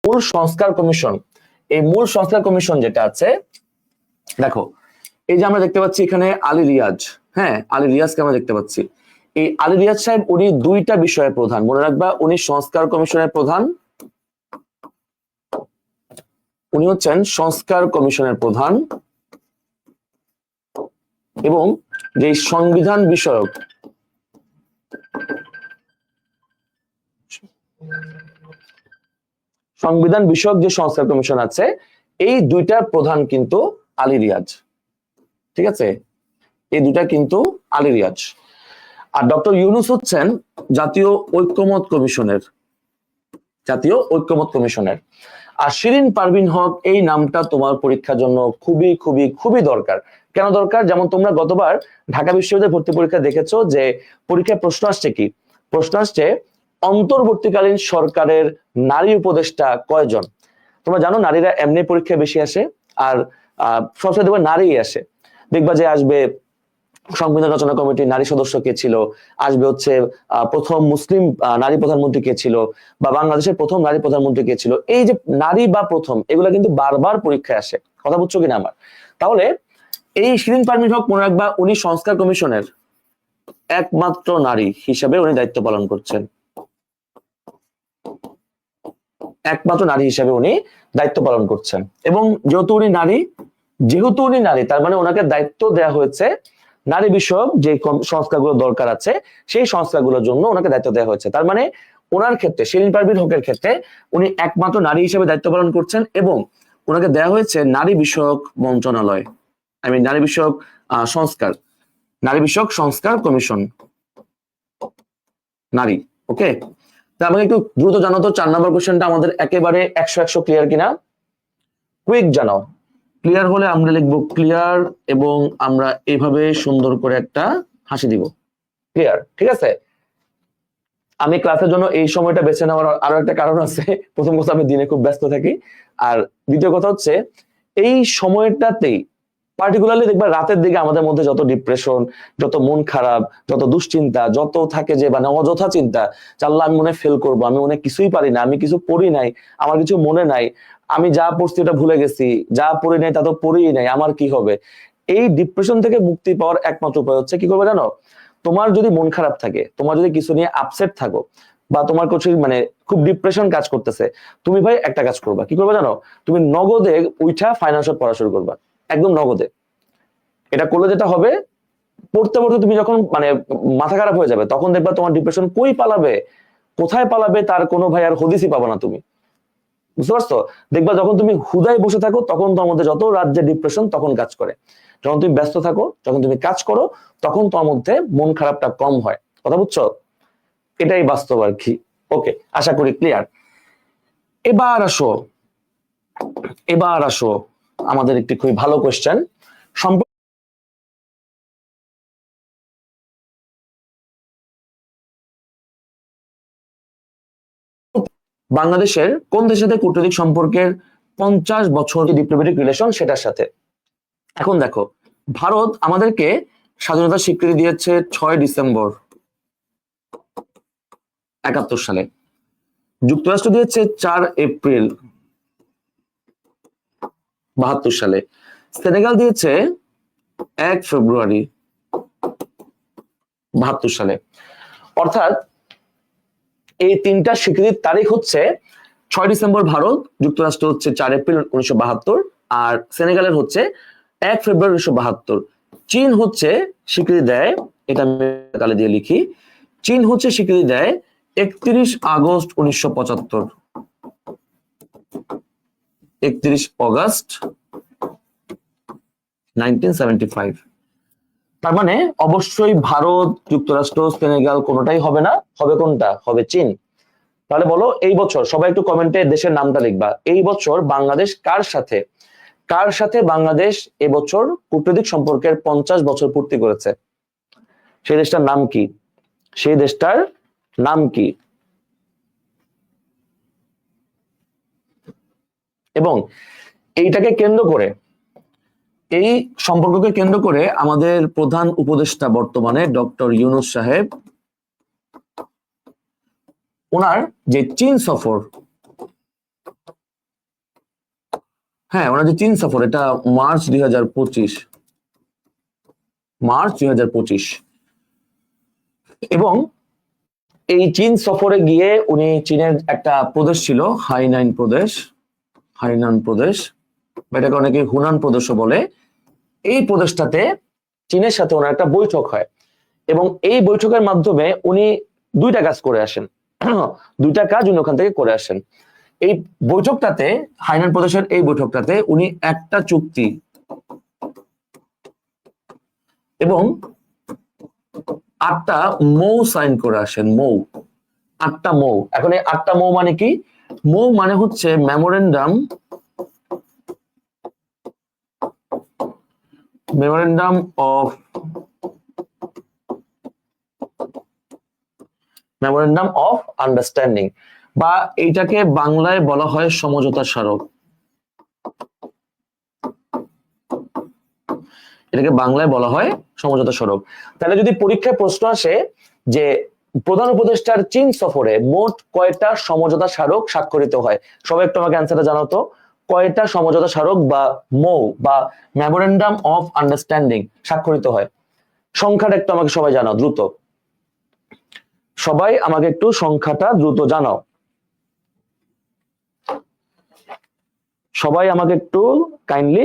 মূল সংস্কার কমিশন, এই মূল সংস্কার কমিশন যেটা আছে, দেখো এই যে আমরা দেখতে পাচ্ছি এখানে আলী রিয়াজ, হ্যাঁ আলী রিয়াজকে আমরা দেখতে পাচ্ছি। এই আলী রিয়াজ সাহেব উনি দুইটা বিষয়ের প্রধান, মনে রাখবা উনি সংস্কার কমিশনের প্রধান, উনি হচ্ছেন সংস্কার কমিশনের প্রধান, এবং যে সংবিধান বিষয়ক যে সংস্কার কমিশন আছে এই দুইটার প্রধান কিন্তু আলী রিয়াজ, ঠিক আছে, এই দুইটা কিন্তু আলী রিয়াজ। আর ডক্টর ইউনূস হচ্ছেন জাতীয় ঐক্যমত কমিশনের। আর শিরিন পারভীন হক এই নামটা তোমার পরীক্ষার জন্য খুবই খুবই খুবই দরকার। কেন দরকার? যেমন তোমরা গতবার ঢাকা বিশ্ববিদ্যালয় ভর্তি পরীক্ষা দেখেছো যে পরীক্ষায় প্রশ্ন আসছে কি, প্রশ্ন আসছে অন্তর্বর্তীকালীন সরকারের নারী উপদেষ্টা কয়জন। তোমরা জানো নারীরা এমনি পরীক্ষায় বেশি আসে, আর সবসময় দেখবে নারী আসে। দেখবা যে আসবে সংবিধান রচনা কমিটির নারী সদস্য কে ছিল, আসবে হচ্ছে প্রথম মুসলিম নারী প্রধানমন্ত্রী কে ছিল, বা বাংলাদেশের প্রথম নারী প্রধানমন্ত্রী কে ছিল। এই যে নারী বা প্রথম, এগুলা কিন্তু বারবার পরীক্ষায় আসে, কথা বুঝছো কিনা আমার? তাহলে এই শিরিন পারভীন হক মনে রাখবা উনি সংস্কার কমিশনের একমাত্র নারী হিসাবে উনি দায়িত্ব পালন করছেন, একমাত্র নারী হিসাবে উনি দায়িত্ব পালন করছেন। এবং যেহেতু উনি নারী তার মানে ওনাকে দায়িত্ব দেওয়া হয়েছে নারী বিষয়ক যে সংস্কারগুলো দরকার আছে সেই সংস্কারগুলোর জন্য ওনাকে দায়িত্ব দেওয়া হয়েছে। তার মানে ওনার ক্ষেত্রে, শিরিন পারভীন হকের ক্ষেত্রে উনি একমাত্র নারী হিসেবে দায়িত্ব পালন করছেন, এবং ওনাকে দেওয়া হয়েছে নারী বিষয়ক মন্ত্রণালয়, নারী বিষয়ক সংস্কার কমিশন, নারী। ওকে, তা আমাকে একটু দ্রুত জানাও তো 4 নম্বর কোশ্চেনটা আমাদের একেবারে 100 ক্লিয়ার কিনা, কুইক জানাও। ক্লিয়ার হলে আমরা লিখবো ক্লিয়ার, এবং আমরা এইভাবে সুন্দর করে একটা হাসি দিব, ক্লিয়ার, ঠিক আছে। আমি ক্লাসের জন্য এই সময়টা বেছে নেওয়ার আরো একটা কারণ আছে। প্রথম কথা আমি দিনে খুব ব্যস্ত থাকি, আর দ্বিতীয় কথা হচ্ছে এই সময়টাতেই পার্টিকুলারলি দেখবা রাতের দিকে আমাদের মধ্যে যত ডিপ্রেশন, যত মন খারাপ, যত দুশ্চিন্তা যত থাকে, যে মানে অযথা চিন্তা, আল্লাহ আমি মনে ফেল করবো, আমি মনে কিছুই পারি না, আমি কিছু পড়ি নাই, আমার কিছু মনে নাই, আমি যা পড়ছি ওটা ভুলে গেছি, যা পড়ি নাই তা তো পড়িই নাই, আমার কি হবে। এই ডিপ্রেশন থেকে মুক্তি পাওয়ার একমাত্র উপায় হচ্ছে কি করবে জানো? তোমার যদি মন খারাপ থাকে, তোমার যদি কিছু নিয়ে আপসেট থাকো, বা তোমার কিছু মানে খুব ডিপ্রেশন কাজ করতেছে, তুমি ভাই একটা কাজ করবা, কি করবে জানো? তুমি নগদে উঠা ফাইন্যান্সিয়াল পড়া শুরু করবা, একদম নগদে। এটা করলে যেটা হবে, পড়তে পড়তে তুমি যখন মানে মাথা খারাপ হয়ে যাবে, তখন দেখবা তোমার ডিপ্রেশন কই পালাবে, কোথায় পালাবে তার কোনো ভাই আর হদিসই পাবো না তুমি, বুঝতে পারছো? দেখবা যখন তুমি হুদায় বসে থাকো তখন তোমার মধ্যে যত রাজ্যে ডিপ্রেশন তখন কাজ করে, যখন তুমি ব্যস্ত থাকো, যখন তুমি কাজ করো, তখন তোমার মধ্যে মন খারাপটা কম হয়, কথা বুঝছো? এটাই বাস্তব আর কি। ওকে, আশা করি ক্লিয়ার। এবার আসো আমাদের একটি খুবই ভালো কোশ্চেন। বাংলাদেশের কোন দেশের সাথে কূটনৈতিক সম্পর্কের 50 বছর ডিপ্লোম্যাটিক রিলেশন সেটার সাথে। এখন দেখো, ভারত আমাদেরকে স্বাধীনতার স্বীকৃতি দিয়েছে 6 ডিসেম্বর 71 সালে, যুক্তরাষ্ট্র দিয়েছে 4 এপ্রিল 72 সালে, সেনেগাল দিয়েছে 1 ফেব্রুয়ারি 72 সালে। অর্থাৎ এই তিনটা স্বীকৃতির তারিখ হচ্ছে 6 ডিসেম্বর ভারত, যুক্তরাষ্ট্র হচ্ছে 4 এপ্রিল 1972, আর সেনেগালের হচ্ছে 1 ফেব্রুয়ারি 1972। চীন হচ্ছে স্বীকৃতি দেয়, এটা আমি কালে দিয়ে লিখি, চীন হচ্ছে স্বীকৃতি দেয় 31 আগস্ট 1975, 31 অগস্ট 1975। তার মানে অবশ্যই ভারত, যুক্তরাষ্ট্র, সেনেগাল কোনোটাই হবে না, হবে কোনটা? হবে চীন। তাহলে বলো এই বছর, সবাই একটু কমেন্টে দেশের নামটা লিখবা, এই বছর বাংলাদেশ কার সাথে বাংলাদেশ এবছর কূটনৈতিক সম্পর্কের 50 বছর পূর্তি করেছে? সেই দেশটার নাম কি? সেই দেশটার নাম কি? এবং এইটাকে কেন্দ্র করে, এই সম্পর্ককে কেন্দ্র করে আমাদের প্রধান উপদেষ্টা বর্তমানে ডক্টর ইউনূস সাহেব, ওনার যে চীন সফর, হ্যাঁ, ওনার যে চীন সফর, এটা মার্চ 2025, মার্চ 2025। এবং এই চীন সফরে গিয়ে উনি চীনের একটা প্রদেশ ছিল হাইনান প্রদেশ, হাইনান প্রদেশ, এটাকে অনেকে হুনান প্রদেশও বলে। এই প্রদেশটাতে চীনের সাথে ওনার একটা বৈঠক হয় এবং এই বৈঠকের মাধ্যমে উনি দুইটা কাজ করে আসেন। দুইটা কাজ উনি ওখান থেকে করে আসেন। এই বৈঠকটাতে, হাইনান প্রদেশের এই বৈঠকটাতে উনি একটা চুক্তি এবং 8টা মৌ সাইন করে আসেন। মৌ, 8টা মৌ। এখন এই 8টা মৌ মানে কি? মৌ মানে হচ্ছে memorandum, memorandum of, memorandum of understanding, বা এইটাকে বাংলায় বলা হয় সমঝোতা স্মারক। এটাকে বাংলায় বলা হয় সমঝোতা স্মারক। তাহলে যদি পরীক্ষায় প্রশ্ন আসে যে প্রধান উপদেষ্টার চীন সফরে মোট কয়টা সমঝোতা স্মারক স্বাক্ষরিত হয়, সবাই একটু আমাকে অ্যান্সারটা জানাও তো। কয়টা সমঝোতা স্মারক বা মৌ বা মেমোরেন্ডাম অফ আন্ডারস্ট্যান্ডিং স্বাক্ষরিত হয়? সংখ্যাটা একটু আমাকে সবাই জানাও দ্রুত। সবাই আমাকে একটু সংখ্যাটা দ্রুত জানাও। সবাই আমাকে একটু কাইন্ডলি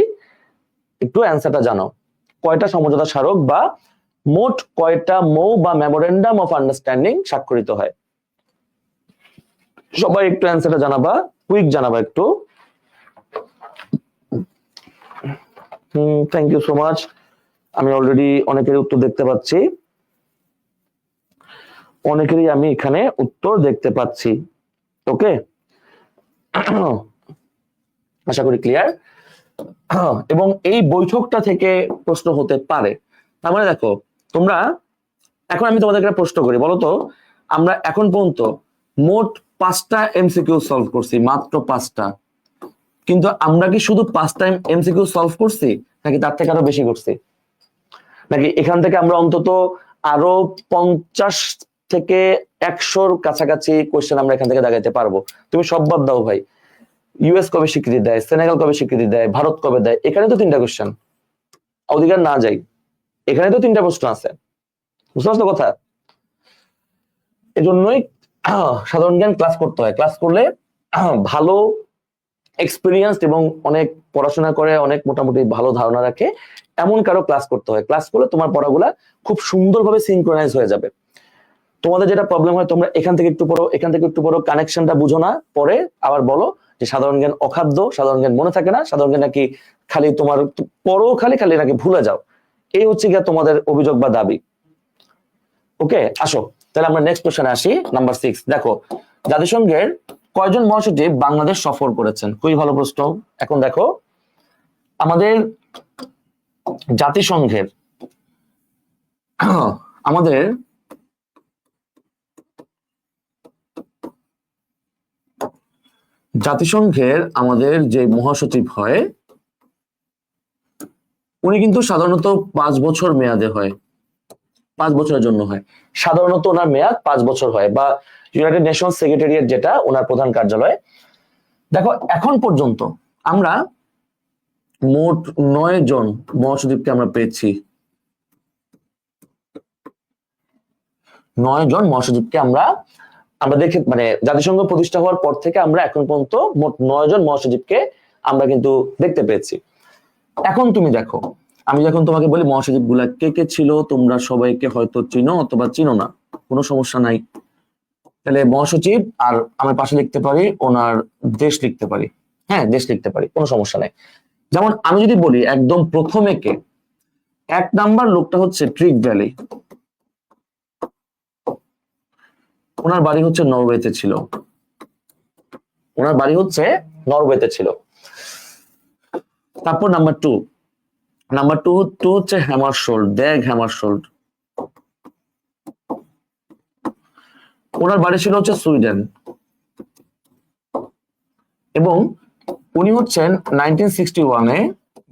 একটু অ্যান্সারটা জানাও। কয়টা সমঝোতা স্মারক বা মোট কয়টা মৌ বা মেমোরেন্ডাম অফ আন্ডারস্ট্যান্ডিং স্বাক্ষরিত হয়? সবাই একটু অ্যান্সারটা জানাবা, কুইক জানাবা একটু। Thank you so much. আমি অলরেডি অনেকেরই উত্তর দেখতে পাচ্ছি, অনেকেরই আমি এখানে উত্তর দেখতে পাচ্ছি। ওকে, আশা করি ক্লিয়ার। এবং এই বৈঠকটা থেকে প্রশ্ন হতে পারে। তার মানে দেখো তোমরা, এখন আমি তোমাদের একটা প্রশ্ন করি, বলো তো আমরা এখন পর্যন্ত মোট 5টা এমসিকিউ সলভ করছি, মাত্র 5টা, কিন্তু আমরা কি শুধু 5টা এমসিকিউ সলভ করছি নাকি তার থেকে আরো বেশি করছি? নাকি এখান থেকে আমরা অন্তত আরো 50 থেকে 100-র কাছাকাছি কোয়েশ্চেন আমরা এখান থেকে দাগাইতে পারবো? তুমি সব বাদ দাও ভাই, ইউএস কবে স্বীকৃতি দেয়, সেনেগাল কবে স্বীকৃতি দেয়, ভারত কবে দেয়, এখানে তো 3টা কোয়েশ্চেন। অধিকার না যাই, এখানে তো 3টা প্রশ্ন আছে, বুঝতে পারছো কথা? এজন্যই সাধারণ জ্ঞান ক্লাস করতে হয়। ক্লাস করলে ভালো এক্সপিরিয়েন্স এবং অনেক পড়াশোনা করে অনেক মোটামুটি ভালো ধারণা রাখে এমন কারো ক্লাস করতে হয়। ক্লাস করলে তোমার পড়াগুলা খুব সুন্দরভাবে সিনক্রোনাইজ হয়ে যাবে। তোমাদের যেটা প্রবলেম হয়, তোমরা এখান থেকে একটু পড়ো, এখান থেকে একটু পড়ো, কানেকশনটা বুঝো না, পরে আবার বলো যে সাধারণ জ্ঞান অখাদ্য, সাধারণ জ্ঞান মনে থাকে না, সাধারণ জ্ঞান নাকি খালি তোমার পড়ো খালি খালি নাকি ভুলে যাও। এই হচ্ছে গিয়া তোমাদের অভিযোগ বা দাবি। ওকে, আসো তাহলে আমরা নেক্সট কোশ্চেনে আসি। নাম্বার 6, দেখো জাতিসংঘের কয়জন মহাসচিব বাংলাদেশ সফর করেছেন? খুবই ভালো প্রশ্ন। এখন দেখো আমাদের জাতিসংঘের আমাদের জাতিসংঘের আমাদের যে মহাসচিব হয় উনি কিন্তু সাধারণত 5 বছর মেয়াদে হয়, 5 বছরের জন্য হয় সাধারণত। ওনার মেয়াদ 5 বছর হয়, বা ইউনাইটেড নেশনস সেক্রেটারিয়েট যেটা ওনার প্রধান কার্যালয়। দেখো এখন পর্যন্ত আমরা মোট 9 জন মহাসচিবকে আমরা পেয়েছি, 9 জন মহাসচিবকে আমরা দেখে, মানে জাতিসংঘ প্রতিষ্ঠা হওয়ার পর থেকে আমরা এখন পর্যন্ত মোট 9 জন মহাসচিবকে আমরা কিন্তু দেখতে পেয়েছি। এখন তুমি দেখো, আমি যখন তোমাকে বলি মহাসচিব গুলা কে কে ছিল, তোমরা সবাইকে হয়তো চিনো অথবা চিনো না, কোনো সমস্যা নাই। তাহলে মহাসচিব আর আমার পাশে লিখতে পারি ওনার দেশ লিখতে পারি, হ্যাঁ দেশ লিখতে পারি, কোনো সমস্যা নাই। যেমন আমি যদি বলি একদম প্রথমে কে, 1 নাম্বার লোকটা হচ্ছে ট্রিগ ভ্যালি, ওনার বাড়ি হচ্ছে নরওয়েতে ছিল, ওনার বাড়ি হচ্ছে নরওয়েতে ছিল। তারপর নাম্বার 2 হচ্ছে হ্যামারশোল্ড, ড্যাগ হ্যামারশোল্ড, ওনার বাড়ি ছিল হচ্ছে সুইডেন, এবং উনি হচ্ছেন 1961-এ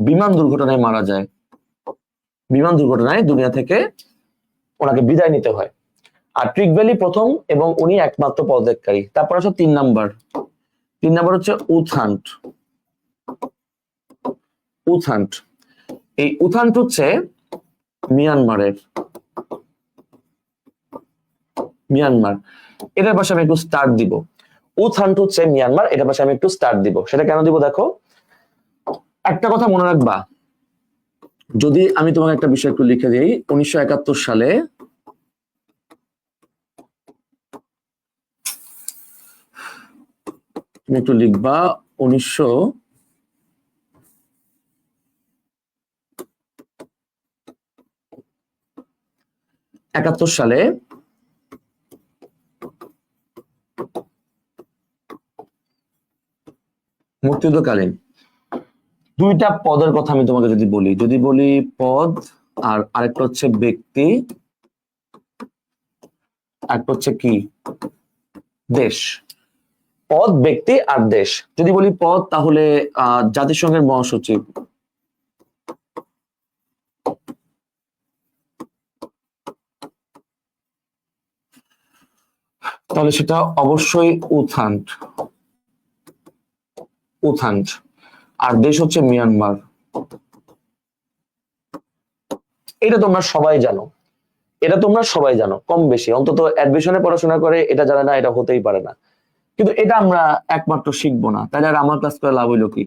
বিমান দুর্ঘটনায় মারা যায়, বিমান দুর্ঘটনায় দুনিয়া থেকে ওনাকে বিদায় নিতে হয়। আর ট্রিগ ভ্যালি প্রথম এবং উনি একমাত্র পদত্যাগকারী। তারপর আছে 3 নাম্বার হচ্ছে উথ হান্ট, উথান্ট। এই উথান্ট হচ্ছে মিয়ানমারের, মিয়ানমার। এটার পাশে আমি একটু স্টার্ট দিব। উথান্ট হচ্ছে মিয়ানমার, এটার পাশে আমি একটু স্টার্ট দিব। সেটা কেন দিব দেখো, একটা কথা মনে রাখবা, যদি আমি তোমাকে একটা বিষয় একটু লিখে দিই, 1971 সালে তুমি একটু লিখবা 1971 সালে মুক্তিযুদ্ধকালীন দুইটা পদের কথা আমি তোমাকে যদি বলি পদ, আর আরেকটা হচ্ছে ব্যক্তি, আরেকটা হচ্ছে কি দেশ। পদ, ব্যক্তি আর দেশ। যদি বলি পদ, তাহলে জাতিসংঘের মহাসচিব, তাহলে সেটা অবশ্যই উথান্ট, উথান্ট। আর দেশ হচ্ছে মিয়ানমার। এটা তোমরা সবাই জানো, এটা তোমরা সবাই জানো কম বেশি, অন্তত অ্যাডমিশনে পড়াশোনা করে এটা জানে না এটা হতেই পারে না। কিন্তু এটা আমরা একমাত্র শিখবো না, তাহলে আর আমার ক্লাস করে লাভ হইলো কি?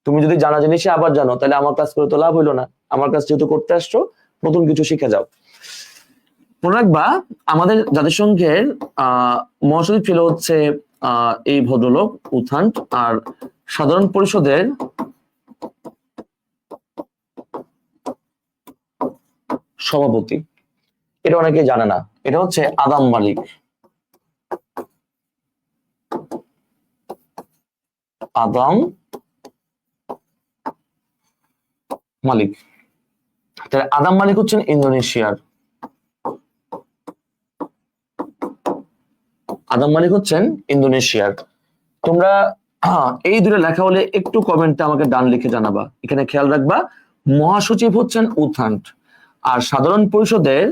তুমি যদি জানা জিনিসে আবার জানো, তাহলে আমার ক্লাস করে তো লাভ হইলো না। আমার ক্লাস যেহেতু করতে আসছো, নতুন কিছু শিখে যাও। মনে রাখবা, আমাদের জাতিসংঘের মহাসচিব ছিল হচ্ছে এই ভদ্রলোক উথান্ট, আর সাধারণ পরিষদের সভাপতি, এটা অনেকে জানে না, এটা হচ্ছে আদাম মালিক। আদাম মালিক। তাহলে আদাম মালিক হচ্ছেন ইন্দোনেশিয়ার, আদাম মালিক হচ্ছেন ইন্দোনেশিয়ার। তোমরা এই দুটো লেখা হলে একটু কমেন্টে আমাকে ডান লিখে জানাবা। এখানে খেয়াল রাখবা, মহাসচিব হচ্ছেন উথান্ট, আর সাধারণ পরিষদের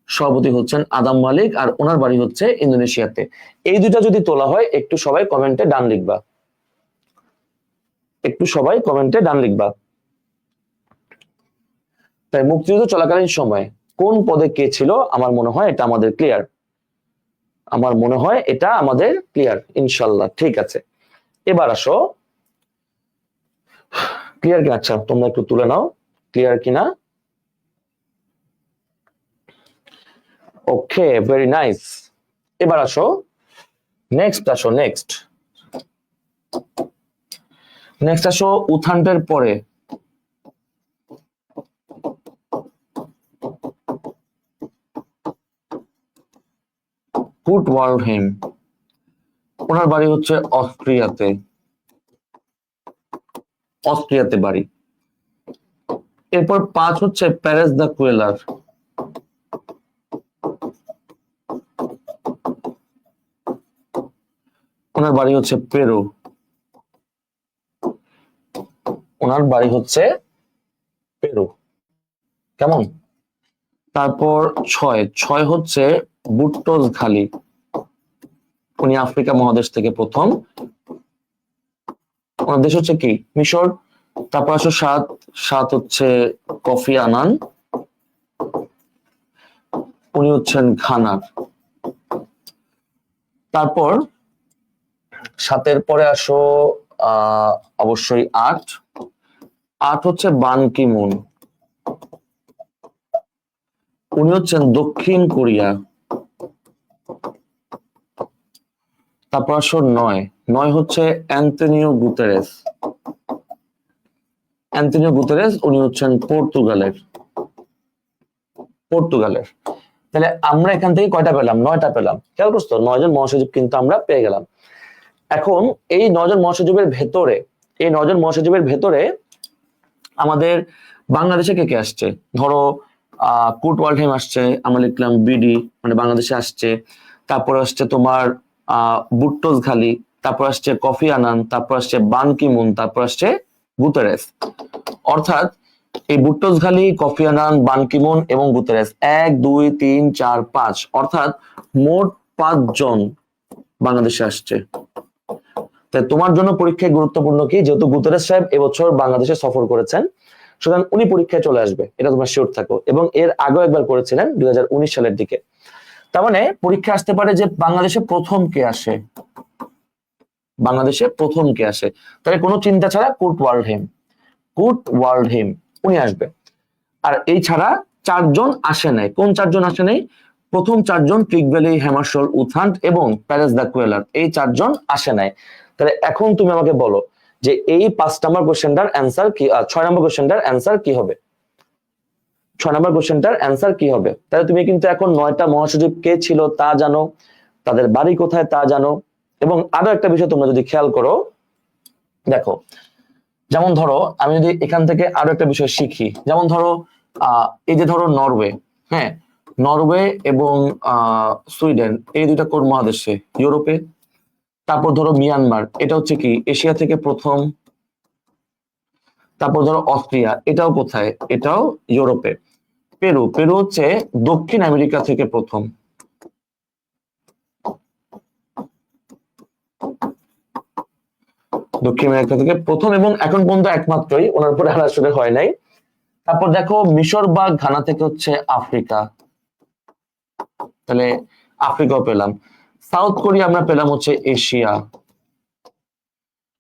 সভাপতি হচ্ছেন আদাম মালিক, আর ওনার বাড়ি হচ্ছে ইন্দোনেশিয়াতে। এই দুটা যদি তোলা হয়, একটু সবাই কমেন্টে ডান লিখবা, একটু সবাই কমেন্টে ডান লিখবা। তাই মুক্তিযুদ্ধ চলাকালীন সময়ে কোন পদে কে ছিল, আমার মনে হয় এটা আমাদের ক্লিয়ার, আমার মনে হয় এটা আমাদের ক্লিয়ার ইনশাল্লাহ। ঠিক আছে, এবার আসো, ক্লিয়ার কিনা? আচ্ছা, তোমরা একটু তুলে নাও ক্লিয়ার কিনা। ওকে, ভেরি নাইস। এবার আসো, নেক্সট আসো, নেক্সট আসো উথান্টের পরে কুর্ট ওয়ালহেইম। ওনার বাড়ি হচ্ছে অস্ট্রিয়াতে, অস্ট্রিয়াতে বাড়ি। এরপর 5 হচ্ছে প্যারেস দ্য কুয়েলার। ওনার বাড়ি হচ্ছে পেরু, ওনার বাড়ি হচ্ছে পেরু। কেমন? তারপর 6 হচ্ছে বুট্টোস ঘালি, উনি আফ্রিকা মহাদেশ থেকে প্রথম, ওনার দেশ হচ্ছে কি মিশর। তারপর আসো 7 হচ্ছে কফি আনান, উনি হচ্ছেন ঘানার। তারপর 7-এর পরে আসো অবশ্যই 8 হচ্ছে বান কি মুন, উনি হচ্ছেন দক্ষিণ কোরিয়া। তারপর আসো 9 হচ্ছে অ্যান্তনিও গুতেরেস, অ্যান্তনিও গুতেরেস উনি হচ্ছেন পর্তুগালের, পর্তুগালের। তাহলে আমরা এখান থেকে কয়টা পেলাম? 9টা পেলাম। খেয়াল করছো, 9 জন মহাসচিব কিন্তু আমরা পেয়ে গেলাম। এখন এই 9 জন মহাসচিবের ভেতরে, এই 9 জন মহাসচিবের ভেতরে আমাদের বাংলাদেশে কে কে আসছে? ধরো কুর্ট ওয়ালহেইম আসছে, আমরা লিখলাম বিডি, মানে বাংলাদেশে আসছে। তারপর আসছে তোমার বুট্টোস ঘালি, তারপর আসছে কফি আনান, তারপর আসছে বান কি মুন, তারপর আসছে গুতেরেস। অর্থাৎ এই বুট্টোস ঘালি, কফি আনান, বান কি মুন এবং গুতেরেস 1 2 3 4 5, অর্থাৎ মোট 5 জন বাংলাদেশে আসছে। তাই তোমার জন্য পরীক্ষায় গুরুত্বপূর্ণ কি, যেহেতু গুতেরেস সাহেব এবছর বাংলাদেশে সফর করেছেন, সুতরাং উনি পরীক্ষায় চলে আসবে, এটা তোমরা শিওর থাকো। এবং এর আগেও একবার করেছিলেন 2019 সালের দিকে। তার মানে পরীক্ষা আসতে পারে যে বাংলাদেশে প্রথম কে আসে, বাংলাদেশে প্রথম কে আসে, তাহলে কোনো চিন্তা ছাড়া কুর্ট ওয়াল্ডহেইম, কুর্ট ওয়াল্ডহেইম উনি আসবে। আর এই ছাড়া 4 জন আসে নাই। কোন 4 জন আসে নাই? প্রথম 4 জন ক্রিকভ্যালি, হ্যামারশোল্ড, উথান্ট এবং প্যারেস দ্য কুয়েলার, এই 4 জন আসে নাই। তাহলে এখন তুমি আমাকে বলো যে এই 5 নম্বর কোশ্চেনটার অ্যান্সার কি, 6 নম্বর কোশ্চেনটার অ্যান্সার কি হবে? 6 নম্বর কোশ্চেনটার অ্যান্সার কি হবে? তাহলে তুমি কিন্তু এখন 9টা মহাসচিব কে ছিল তা জানো, তাদের বাড়ি কোথায় তা জানো। এবং আরো একটা বিষয় তোমরা যদি খেয়াল করো, দেখো যেমন ধরো আমি যদি এখান থেকে আরো একটা বিষয় শিখি, যেমন ধরো এই যে ধরো নরওয়ে, হ্যাঁ নরওয়ে এবং সুইডেন, এই দুইটা কোন মহাদেশে? ইউরোপে। তারপর ধরো মিয়ানমার, এটা হচ্ছে কি এশিয়া থেকে প্রথম। তারপর ধরো অস্ট্রিয়া, এটাও কোথায়? এটাও ইউরোপে। পেরু, পেরু হচ্ছে দক্ষিণ আমেরিকা থেকে প্রথম। দক্ষিণ আমেরিকা থেকে প্রথম এবং এখন পর্যন্ত একমাত্রই, ওনার উপরে আর আসলে হয় নাই। তারপর দেখো মিশর বা ঘানা থেকে হচ্ছে আফ্রিকা, তাহলে আফ্রিকাও পেলাম। সাউথ কোরিয়া আমরা পেলাম হচ্ছে এশিয়া,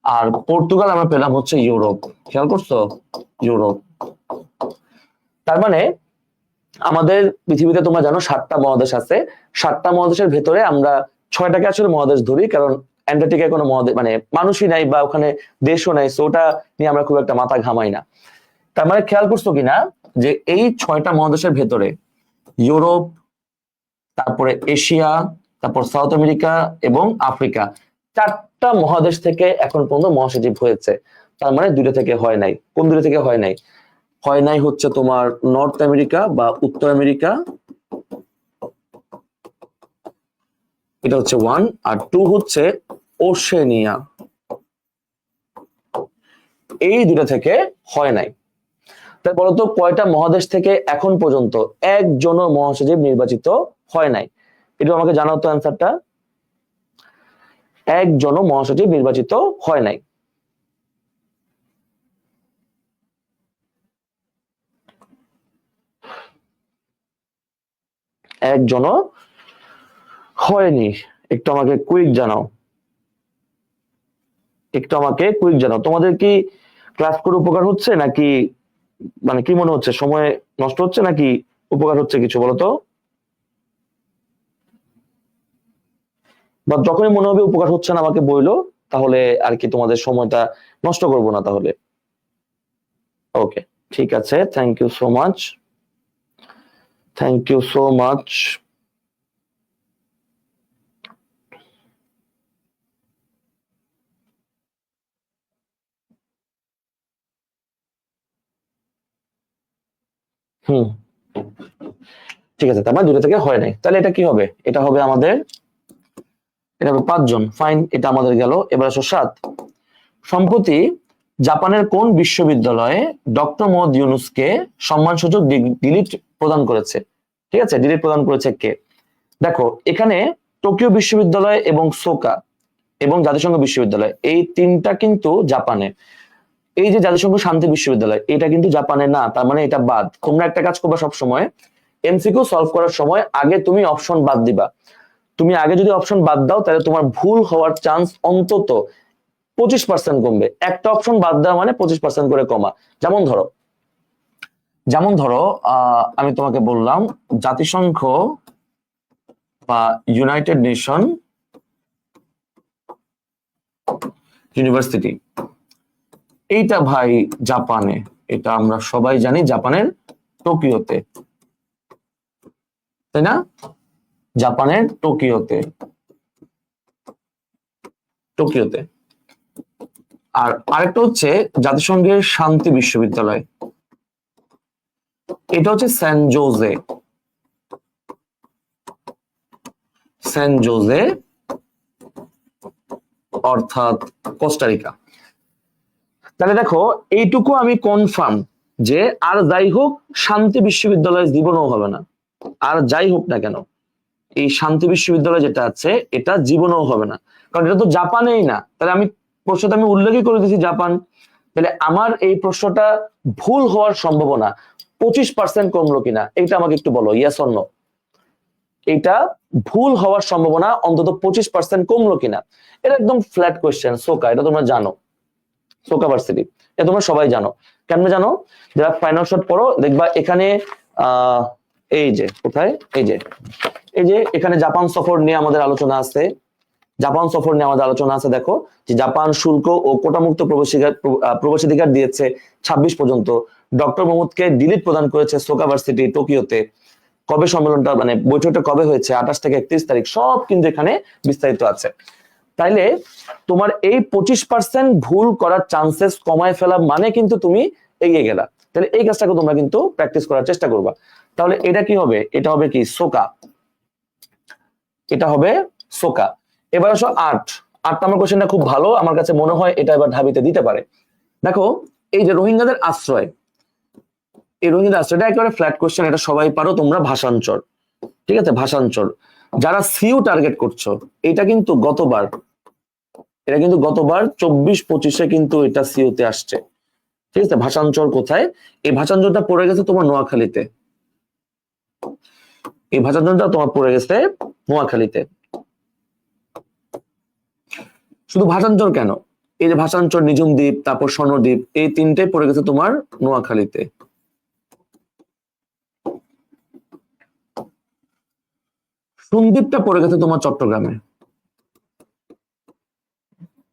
আর পর্তুগাল আমরা পেলাম হচ্ছে ইউরোপ। খেয়াল করছো? ইউরোপ। তার মানে আমাদের পৃথিবীতে তোমরা জানো 7টা মহাদেশ আছে। 7টা মহাদেশের ভেতরে আমরা 6টাকে আসলে মহাদেশ ধরি, কারণ অ্যান্টার্কটিকায় কোনো মহাদেশ মানে মানুষই নাই বা ওখানে দেশও নাই, সো ওটা নিয়ে আমরা খুব একটা মাথা ঘামাই না। তার মানে খেয়াল করছো কিনা যে এই 6টা মহাদেশের ভেতরে ইউরোপ, তারপরে এশিয়া, তারপর সাউথ আমেরিকা এবং আফ্রিকা, 4টা মহাদেশ থেকে এখন পর্যন্ত মহাসচিব হয়েছে। তার মানে 2টা থেকে হয় নাই। কোন 2টা থেকে হয় নাই? হয় নাই হচ্ছে তোমার নর্থ আমেরিকা বা উত্তর আমেরিকা, এটা হচ্ছে 1, আর 2 হচ্ছে ওশেনিয়া, এই 2টা থেকে হয় নাই। তাই বলতো কয়টা মহাদেশ থেকে এখন পর্যন্ত একজনও মহাসচিব নির্বাচিত হয় নাই? এটা আমাকে জানাও তো অ্যান্সারটা। একজনও মহাসচিব নির্বাচিত হয় নাই। একজনও হয়নি। একটু আমাকে কুইক জানাও, একটু আমাকে কুইক জানাও। তোমাদের কি ক্লাস করে উপকার হচ্ছে নাকি, মানে কি মনে হচ্ছে, সময় নষ্ট হচ্ছে নাকি উপকার হচ্ছে কিছু বলো তো? বা যখনই মনে হবে উপকার হচ্ছে না আমাকে বইলো, তাহলে আর কি তোমাদের সময়টা নষ্ট করব না তাহলে। ওকে, ঠিক আছে, thank you so much, thank you so much. হুম, ঠিক আছে, তার মানে 2টা থেকে হয় নাই। তাহলে এটা কি হবে? এটা হবে আমাদের, এটা হবে 5 জন। ফাইন, এটা আমাদের গেল। এবার আসো 7। সম্প্রতি জাপানের কোন বিশ্ববিদ্যালয়ে ডক্টর মোহাম্মদ ইউনূসকে সম্মানসূচক ডিলিট প্রদান করেছে? ঠিক আছে, ডিলিট প্রদান করেছে কে? দেখো এখানে টোকিও বিশ্ববিদ্যালয় এবং সোকা এবং জাতিসংঘ বিশ্ববিদ্যালয়, এই 3টা কিন্তু জাপানে। এই যে জাতিসংঘ শান্তি বিশ্ববিদ্যালয়, এটা কিন্তু জাপানে না, তার মানে এটা বাদ। তোমরা একটা কাজ করবা, সব সময় এমসিকিউ সলভ করার সময় আগে তুমি অপশন বাদ দিবা। তুমি আগে যদি অপশন বাদ দাও তাহলে তোমার ভুল হওয়ার চান্স অন্তত 25% কমবে। একটা অপশন বাদ দেওয়া মানে 25% করে কমা। যেমন ধরো, যেমন ধরো আমি তোমাকে বললাম জাতিসংঘ বা ইউনাইটেড নেশন ইউনিভার্সিটি, এইটা ভাই জাপানে, এটা আমরা সবাই জানি জাপানের টোকিওতে, তাই না? জাপানের টোকিওতে, টোকিওতে। আর আরেকটা হচ্ছে জাতিসংঘের শান্তি বিশ্ববিদ্যালয়, এটা হচ্ছে স্যান জোজে, স্যান জোজে অর্থাৎ কোস্টারিকা। তাহলে দেখো এইটুকু আমি কনফার্ম যে আর যাই হোক শান্তি বিশ্ববিদ্যালয় জীবনও হবে না। আর যাই হোক না কেন এই শান্তি বিশ্ববিদ্যালয় যেটা আছে এটা জীবনেও হবে না, কারণ এটা তো জাপানেই না। তাহলে আমি প্রশ্নটা আমি উল্লেখই করে দিয়েছি জাপান, তাহলে আমার এই প্রশ্নটা ভুল হওয়ার সম্ভাবনা 25% কমলো কিনা এটা আমাকে একটু বলো, ইয়েস অর নো। এটা ভুল হওয়ার সম্ভাবনা অন্তত 25% কমলো কিনা। এটা একদম ফ্ল্যাট কোয়েশ্চেন, সোকা, এটা তোমরা জানো, সোকা ভার্সিটি, এটা তোমরা সবাই জানো। কেমনে জানো? যারা ফাইনাল শট পড়ো দেখবা এখানে এই যে কোথায়, এই যে এখানে জাপান সফর নিয়ে আমাদের আলোচনা আছে, জাপান সফর নিয়ে আমাদের আলোচনা আছে। দেখো যে জাপান শুল্ক ও কোটামুক্ত প্রবেশাধিকার দিয়েছে 26 পর্যন্ত। ডক্টর মোহাম্মদকে ডিলিট প্রদান করেছে সোকা ভার্সিটি টোকিওতে। কবে সম্মেলনটা মানে বৈঠকটা কবে হয়েছে, 28 থেকে 31 তারিখ, সব কিন্তু এখানে বিস্তারিত আছে। তাইলে তোমার এই 25% ভুল করার চান্সেস কমায় ফেলা মানে কিন্তু তুমি এগিয়ে গেলা। তাহলে এই কাজটাকে তোমরা কিন্তু প্র্যাকটিস করার চেষ্টা করবা। তাহলে এটা কি হবে? এটা হবে কি? সোকা। এটা হবে সোকা। এবার আসো 8 নম্বর কোশ্চেনটা খুব ভালো, আমার কাছে মনে হয় এটা এবার ঢাবিতে দিতে পারে। দেখো এই যে রোহিঙ্গাদের আশ্রয়, এই রোহিঙ্গাদের আশ্রয়টা একেবারে ফ্ল্যাট কোশ্চেন, এটা সবাই পারো তোমরা, ভাষাঞ্চর। ঠিক আছে, ভাষাঞ্চর। যারা সিইউ টার্গেট করছো, এটা কিন্তু গতবার 24-25-এ কিন্তু এটা সিইউতে আসছে। ঠিক আছে, ভাষাঞ্চর কোথায়? এই ভাষাঞ্চরটা পড়ে গেছে তোমার নোয়াখালীতে, এই ভাষাঞ্চরটা তোমার পড়ে গেছে নোয়াখালীতে। শুধু ভাষাঞ্চর কেন, এই যে ভাষাঞ্চর, নিঝুম দ্বীপ, তারপর স্বর্ণদ্বীপ, এই তিনটাই পড়ে গেছে তোমার নোয়াখালীতে। সন্দ্বীপটা পড়ে গেছে তোমার চট্টগ্রামে।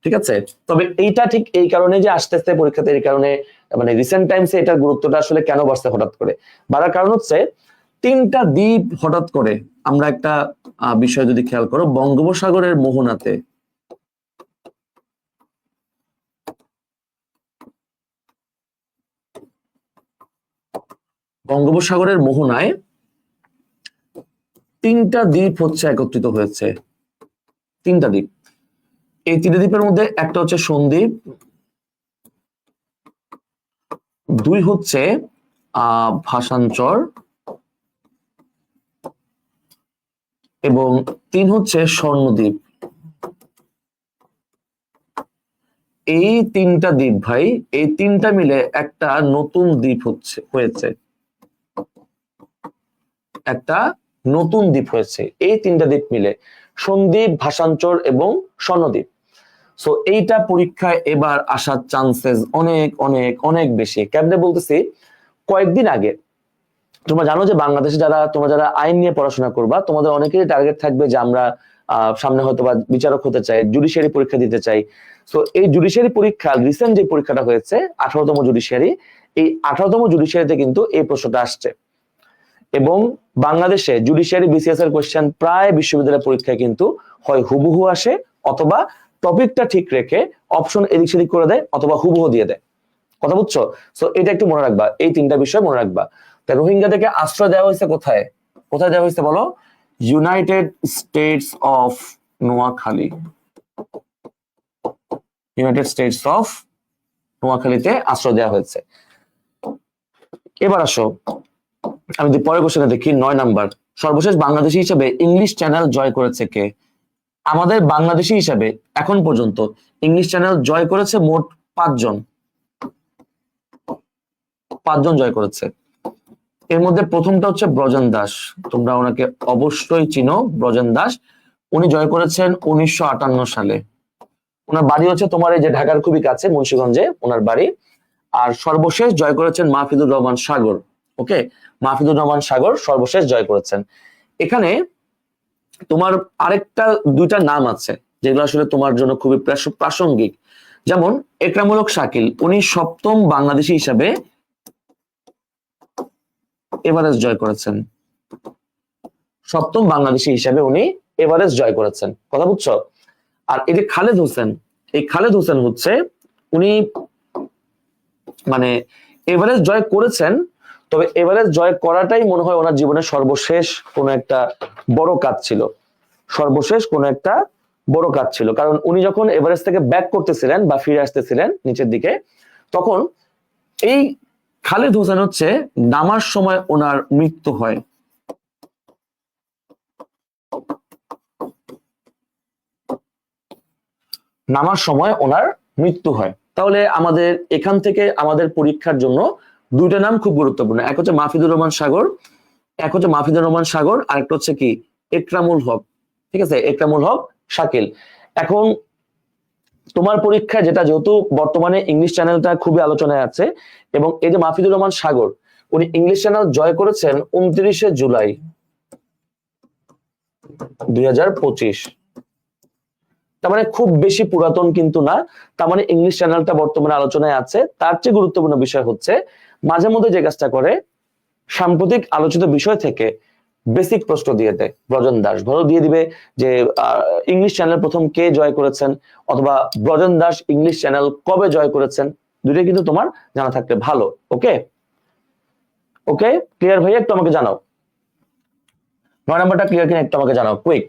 ঠিক আছে, তবে এইটা ঠিক এই কারণে যে আস্তে আস্তে পরীক্ষাতে, এই কারণে মানে রিসেন্ট টাইমসে এটার গুরুত্বটা আসলে কেন বাড়ছে হঠাৎ করে, বাড়ার কারণ হচ্ছে 3টা দ্বীপ হঠাৎ করে। আমরা একটা বিষয় যদি খেয়াল করো, বঙ্গোপসাগরের মোহনাতে, বঙ্গোপসাগরের মোহনায় 3টা দ্বীপ হচ্ছে একত্রিত হয়েছে, 3টা দ্বীপ। এই 3টা দ্বীপের মধ্যে একটা হচ্ছে সন্দ্বীপ, 2 হচ্ছে ভাষাঞ্চর, এবং 3 হচ্ছে স্বর্ণদ্বীপ। এই 3টা দ্বীপ ভাই, এই 3টা মিলে একটা নতুন দ্বীপ হয়েছে, একটা নতুন দ্বীপ হয়েছে। এই 3টা দ্বীপ মিলে সন্দ্বীপ, ভাষাঞ্চর এবং স্বর্ণদ্বীপ। সো এইটা পরীক্ষায় এবার আসার চান্সেস অনেক অনেক অনেক বেশি। কেমনে বলতেছি, কয়েকদিন আগে তোমরা জানো যে বাংলাদেশে তোমরা যারা আইন নিয়ে পড়াশোনা করবা, তোমাদের অনেকেরই টার্গেট থাকবে যে আমরা সামনে হয়তো বা বিচারক হতে চাই, জুডিশিয়ারি পরীক্ষা দিতে চাই। সো এই জুডিশিয়ারি পরীক্ষা, রিসেন্ট যে পরীক্ষাটা হয়েছে 18তম জুডিশিয়ারি, এই 18তম জুডিশিয়ারিতে কিন্তু এই প্রশ্নটা আসছে। এবং বাংলাদেশে জুডিশিয়ারি বিসিএস এর কোশ্চেন প্রায় বিশ্ববিদ্যালয় পরীক্ষায় কিন্তু হয় হুবহু আসে, অথবা টপিকটা ঠিক রেখে অপশন এদিক সেদিক করে দেয়, অথবা হুবহু দিয়ে দেয়। কথা বুঝছো? সো এটা একটু মনে রাখবা, এই 3টা বিষয় মনে রাখবা। তা রোহিঙ্গাদেরকে আশ্রয় দেওয়া হয়েছে কোথায়? কোথায় দেওয়া হয়েছে বলো? United states of Noakhali, United states of নোয়াখালীতে আশ্রয় দেওয়া হয়েছে। এবার আসো, আমি যদি পরের কোশ্চেনে দেখি 9 নাম্বার, সর্বশেষ বাংলাদেশী হিসেবে ইংলিশ চ্যানেল জয় করেছে কে? আমাদের বাংলাদেশী হিসেবে এখন পর্যন্ত ইংলিশ চ্যানেল জয় করেছে মোট 5 জন, 5 জন জয় করেছে। এর মধ্যে প্রথমটা হচ্ছে ব্রজেন দাস, তোমরা ওনাকে অবশ্যই চিনো, ব্রজেন দাস। উনি জয় করেছেন 1958 সালে। ওনার বাড়ি হচ্ছে তোমার এই যে ঢাকার খুবই কাছে, মুন্সিগঞ্জে ওনার বাড়ি। আর সর্বশেষ জয় করেছেন মাহফিজুর রহমান সাগর। ওকে, মাহফিজুর রহমান সাগর সর্বশেষ জয় করেছেন। এখানে তোমার আরেকটা 2টা নাম আছে যেগুলো আসলে তোমার জন্য খুবই প্রাসঙ্গিক। যেমন একরামুল হক শাকিল, উনি 7ম বাংলাদেশী হিসাবে এভারেস্ট জয় করেছেন। 7ম বাংলাদেশী হিসাবে উনি এভারেস্ট জয় করেছেন। কথা বুঝছো? আর এই যে খালেদ হোসেন, এই খালেদ হোসেন হচ্ছে উনি মানে এভারেস্ট জয় করেছেন, তবে এভারেস্ট জয় করাটাই মনে হয় ওনার জীবনের সর্বশেষ কোনো একটা বড় কাজ ছিল, সর্বশেষ কোনো একটা বড় কাজ ছিল। কারণ উনি যখন এভারেস্ট থেকে ব্যাক করতেছিলেন বা ফিরে আসতেছিলেন নিচের দিকে, তখন এই খালেদ হোসেন হচ্ছে নামার সময় ওনার মৃত্যু হয়। নামার সময় ওনার মৃত্যু হয়। তাহলে আমাদের এখান থেকে আমাদের পরীক্ষার জন্য দুইটা নাম খুব গুরুত্বপূর্ণ, এক হচ্ছে মাহফিজুর রহমান সাগর, আর একটা হচ্ছে কি একরামুল হক। ঠিক আছে, একরামুল হক শাকিল। এখন তোমার পরীক্ষায় যেটা, যেহেতু বর্তমানে ইংলিশ চ্যানেলটা খুবই আলোচনায় আছে, এবং এই যে মাহফিজুর রহমান সাগর, উনি ইংলিশ চ্যানেল জয় করেছেন 29শে জুলাই 2025। তার মানে খুব বেশি পুরাতন কিন্তু না, তার মানে ইংলিশ চ্যানেলটা বর্তমানে আলোচনায় আছে। তার চেয়ে গুরুত্বপূর্ণ বিষয় হচ্ছে মাঝে মধ্যে যে কাজটা করে, সাম্প্রতিক আলোচিত বিষয় থেকে বেসিক প্রশ্ন দিয়ে দেয়। ব্রজন দাস ধরো দিয়ে দিবে যে ইংলিশ চ্যানেল প্রথম কে জয় করেছেন, অথবা ব্রজন দাস ইংলিশ চ্যানেল কবে জয় করেছেন, দুটোই কিন্তু তোমার জানা থাকলে ভালো। ওকে ওকে, ক্লিয়ার ভাইয়া? একটু আমাকে জানাও 9 নাম্বারটা ক্লিয়ার কিনা, একটু আমাকে জানাও কুইক।